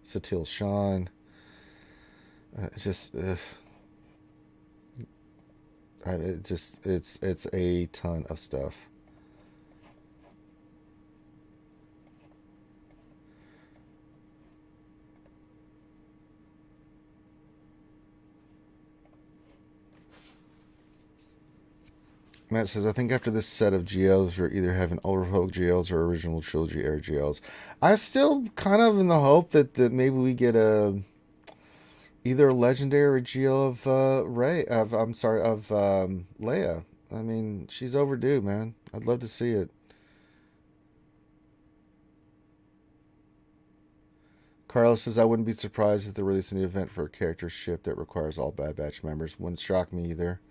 Satil Shan. It's a ton of stuff. Matt says, I think after this set of GLs, you're either having Old Republic GLs or original trilogy era GLs. I'm still kind of in the hope that maybe we get either a legendary or a GL of Leia. I mean, she's overdue, man. I'd love to see it. Carlos says, I wouldn't be surprised if they release an event for a character ship that requires all Bad Batch members. Wouldn't shock me either.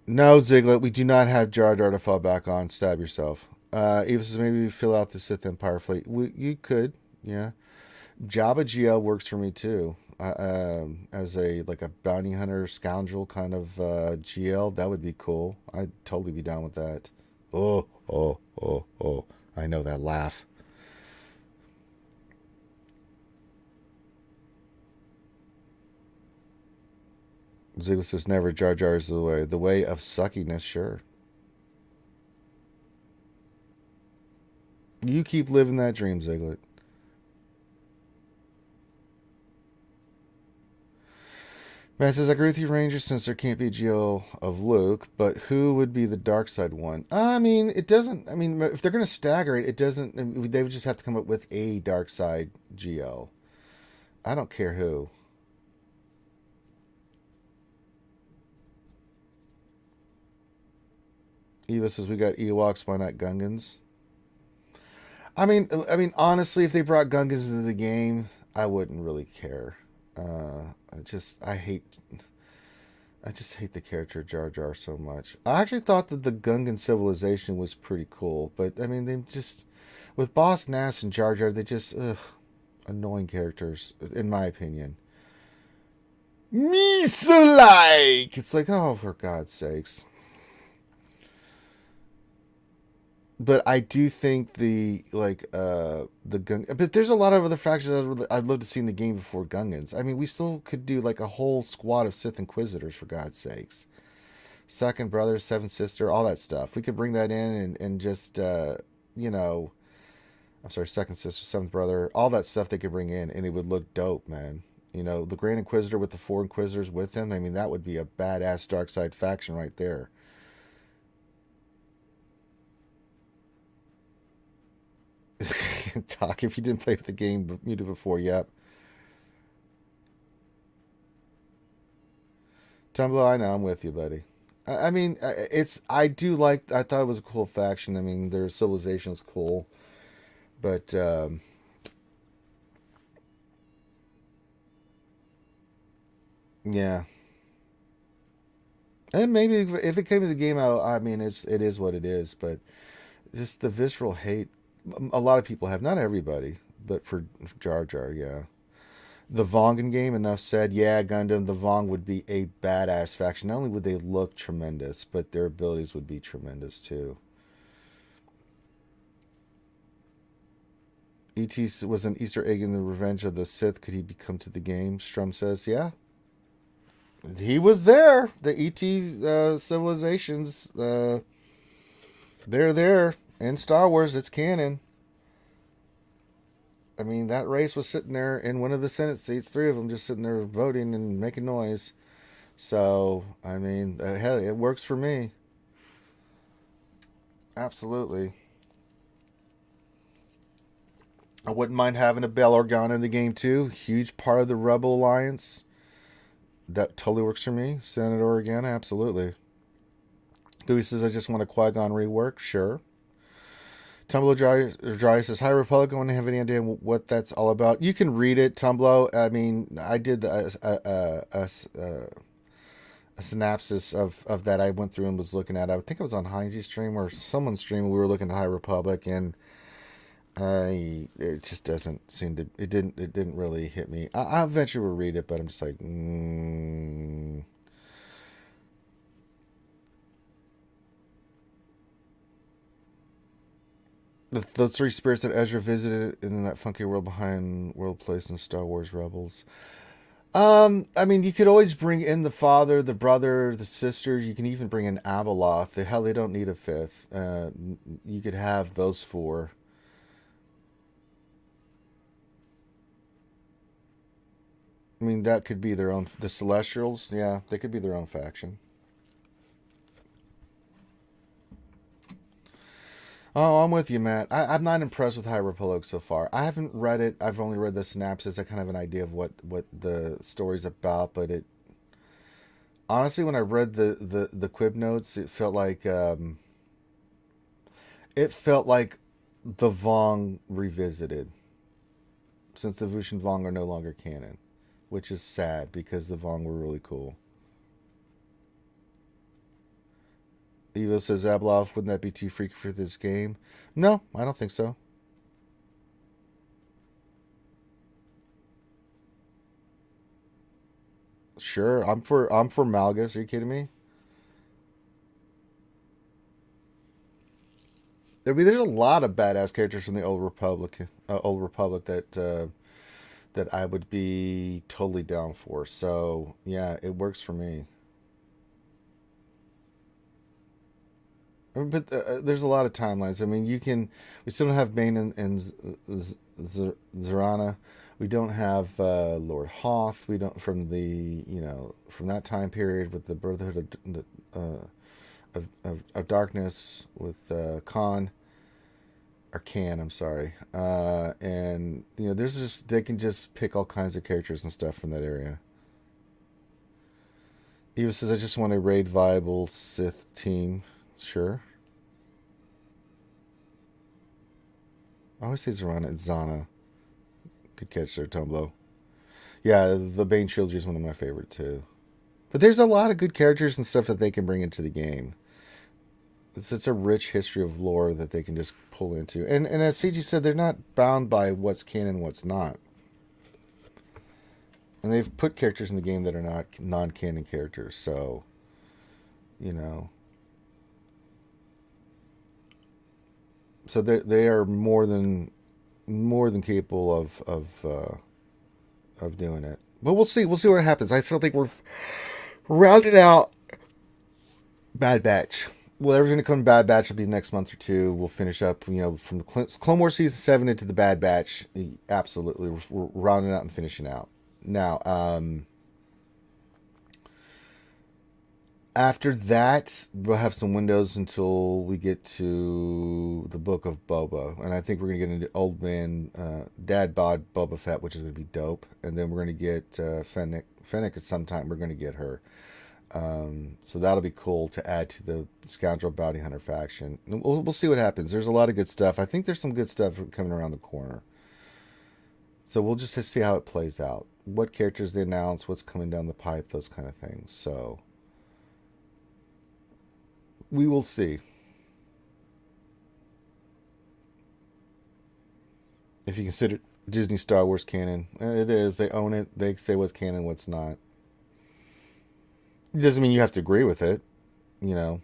No, Ziglet, we do not have Jar Jar to fall back on. Stab yourself. Eva says, maybe fill out the Sith Empire fleet. You could, yeah. Jabba GL works for me too. As a bounty hunter scoundrel kind of GL, that would be cool. I'd totally be down with that. Oh, oh, oh, oh. I know that laugh. Ziggler says never. Jar Jar is the way. The way of suckiness, sure. You keep living that dream, Ziglet. Matt says, I agree with you, Ranger, since there can't be a GL of Luke, but who would be the dark side one? I mean, it doesn't, I mean, if they're going to stagger it, it doesn't, they would just have to come up with a dark side GL. I don't care who. Eva says, we got Ewoks, why not Gungans? I mean, honestly, if they brought Gungans into the game, I wouldn't really care. I just hate the character Jar Jar so much. I actually thought that the Gungan civilization was pretty cool, but I mean, they just with Boss Nass and Jar Jar, they just annoying characters, in my opinion. Misa-like! It's like, oh, for God's sakes. But I do think the Gung. But there's a lot of other factions I'd love to see in the game before Gungans. I mean, we still could do like a whole squad of Sith Inquisitors, for God's sakes. Second brother, seventh sister, all that stuff. We could bring that in and just I'm sorry, second sister, seventh brother, all that stuff they could bring in, and it would look dope, man. The Grand Inquisitor with the four Inquisitors with him. I mean, that would be a badass dark side faction right there. Talk if you didn't play with the game muted before. Yep. Tumblr, I know I'm with you, buddy. I mean, I do like. I thought it was a cool faction. I mean, their civilization's cool, but yeah. And maybe if it came to the game, I mean, it is what it is. But just the visceral hate, a lot of people have. Not everybody, but for Jar Jar, yeah. The Vongan game, enough said. Yeah, Gundam, the Vong would be a badass faction. Not only would they look tremendous, but their abilities would be tremendous too. E.T. was an Easter egg in the Revenge of the Sith. Could he become to the game? Strum says, yeah. He was there. The E.T. Civilizations, they're there. In Star Wars, it's canon. I mean, that race was sitting there in one of the Senate seats, three of them just sitting there voting and making noise. So, I mean, hell, it works for me. Absolutely. I wouldn't mind having a Bail Organa in the game, too. Huge part of the Rebel Alliance. That totally works for me. Senator Organa, absolutely. Gooey says, I just want a Qui-Gon rework. Sure. Tumblr Dry says, Hi Republic, I want to have any idea what that's all about. You can read it, Tumblr. I mean, I did a synopsis of that I went through and was looking at. I think it was on Heinz's stream or someone's stream. We were looking at High Republic, and it just doesn't seem to. It didn't really hit me. I eventually will read it, but I'm just like, the three spirits that Ezra visited in that funky world behind World Place in Star Wars Rebels. I mean, you could always bring in the father, the brother, the sister. You can even bring in Abeloth. The hell, they don't need a fifth. You could have those four. I mean, that could be their own. The Celestials, yeah, they could be their own faction. Oh, I'm with you, Matt. I'm not impressed with High Republic so far. I haven't read it. I've only read the synopsis. I kind of have an idea of what the story's about, but it honestly, when I read the quib notes, it felt like the Vong revisited, since the Vush and Vong are no longer canon, which is sad because the Vong were really cool. Evo says, Abeloth, wouldn't that be too freaky for this game? No, I don't think so. Sure, I'm for Malgus. Are you kidding me? I mean, there's a lot of badass characters from the Old Republic that I would be totally down for. So yeah, it works for me. But there's a lot of timelines. I mean, we still don't have Bane and Zarana. We don't have Lord Hoth. We don't from that time period with the Brotherhood of Darkness with Khan or Can. I'm sorry. And there's just they can just pick all kinds of characters and stuff from that area. Eva says, "I just want a raid viable Sith team." Sure. I always say Zarana and Zana. Good catch there, Tumblo. Yeah, the Bane trilogy is one of my favorite too. But there's a lot of good characters and stuff that they can bring into the game. It's a rich history of lore that they can just pull into. And as CG said, they're not bound by what's canon and what's not. And they've put characters in the game that are not non-canon characters. So, you know. So they are more than capable of doing it. But we'll see. We'll see what happens. I still think we're rounding out Bad Batch. Whatever's going to come Bad Batch will be next month or two. We'll finish up, from the Clone Wars Season 7 into the Bad Batch. Absolutely. We're rounding out and finishing out. Now, after that, we'll have some windows until we get to the Book of Boba. And I think we're going to get into Old Man, Dad Bod Boba Fett, which is going to be dope. And then we're going to get Fennec. Fennec at some time. We're going to get her. So that'll be cool to add to the Scoundrel Bounty Hunter faction. We'll see what happens. There's a lot of good stuff. I think there's some good stuff coming around the corner. So we'll just see how it plays out. What characters they announce, what's coming down the pipe, those kind of things. So we will see. If you consider Disney Star Wars canon, it is. They own it. They say what's canon, what's not. It doesn't mean you have to agree with it, you know.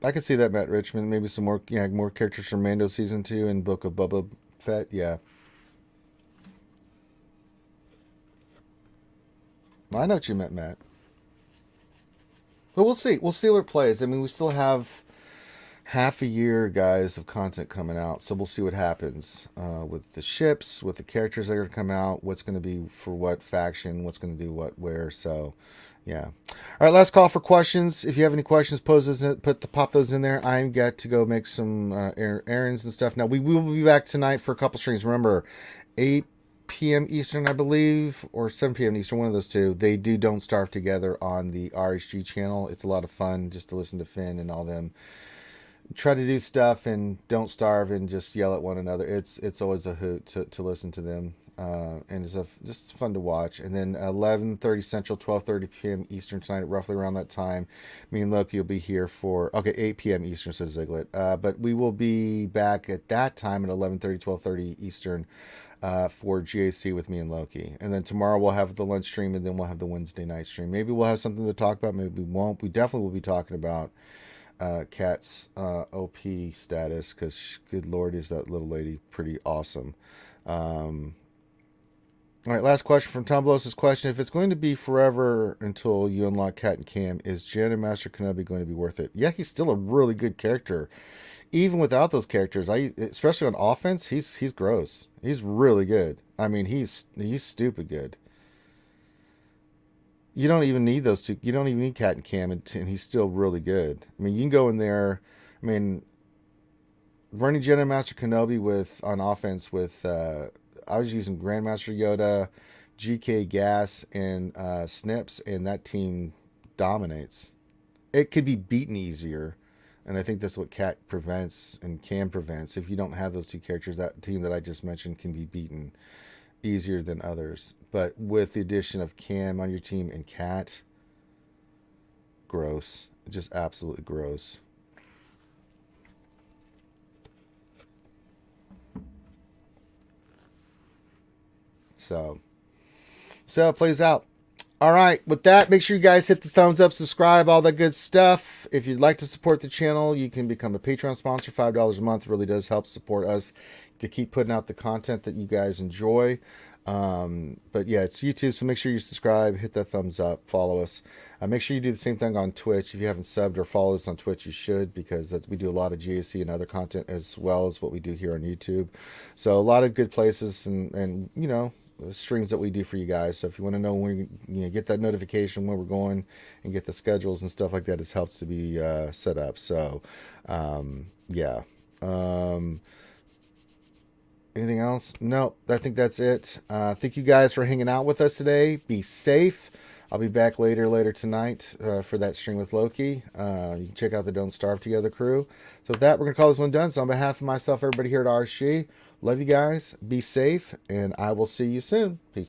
I could see that, Matt Richmond. Maybe some more, more characters from Mando season 2 and Book of Boba Fett. Yeah, I know what you meant, Matt. But we'll see. We'll see what it plays. I mean, we still have half a year, guys, of content coming out. So we'll see what happens with the ships, with the characters that are going to come out, what's going to be for what faction, what's going to do what where. So, yeah. All right, last call for questions. If you have any questions, pose those pop those in there. I'm got to go make some errands and stuff. Now, we will be back tonight for a couple streams. Remember, 8 p.m. Eastern, I believe, or 7 p.m. Eastern, one of those two. They do Don't Starve together on the RSG channel. It's a lot of fun just to listen to Finn and all them try to do stuff and don't starve and just yell at one another. It's always a hoot to listen to them, and it's just fun to watch. And then 11:30 Central, 12:30 p.m. Eastern tonight, roughly around that time. Me and Loki will be here for 8 p.m. Eastern, says Ziglet. But we will be back at that time at 11:30, 12:30 Eastern. For GAC with me and Loki. And then tomorrow we'll have the lunch stream, and then we'll have the Wednesday night stream. Maybe we'll have something to talk about, maybe we won't. We definitely will be talking about Kat's OP status, because good Lord, is that little lady pretty awesome. All right, last question from Tom Blows' question. If it's going to be forever until you unlock Cat and Cam, is Jen and Master Kenobi going to be worth it? Yeah, he's still a really good character. Even without those characters, especially on offense, he's gross. He's really good. I mean, he's stupid good. You don't even need those two. You don't even need Cat and Cam, and he's still really good. I mean, you can go in there. I mean, running Jedi Master Kenobi with on offense with I was using Grandmaster Yoda, GK Gas, and Snips, and that team dominates. It could be beaten easier. And I think that's what Cat prevents and Cam prevents. If you don't have those two characters, that team that I just mentioned can be beaten easier than others. But with the addition of Cam on your team and Cat, gross. Just absolutely gross. So it plays out. All right, with that, make sure you guys hit the thumbs up, subscribe, all that good stuff. If you'd like to support the channel, you can become a Patreon sponsor. $5 a month really does help support us to keep putting out the content that you guys enjoy. But yeah, it's YouTube, so make sure you subscribe, hit that thumbs up, follow us. Make sure you do the same thing on Twitch. If you haven't subbed or followed us on Twitch, you should, because we do a lot of GAC and other content as well as what we do here on YouTube. So a lot of good places and you know, streams that we do for you guys. So if you want to know when you get that notification when we're going and get the schedules and stuff like that, it helps to be set up. So yeah. Anything else? No, I think that's it. Thank you guys for hanging out with us today. Be safe. I'll be back later tonight for that stream with Loki. You can check out the Don't Starve Together crew. So with that, we're going to call this one done. So on behalf of myself, everybody here at RSG, love you guys. Be safe, and I will see you soon. Peace.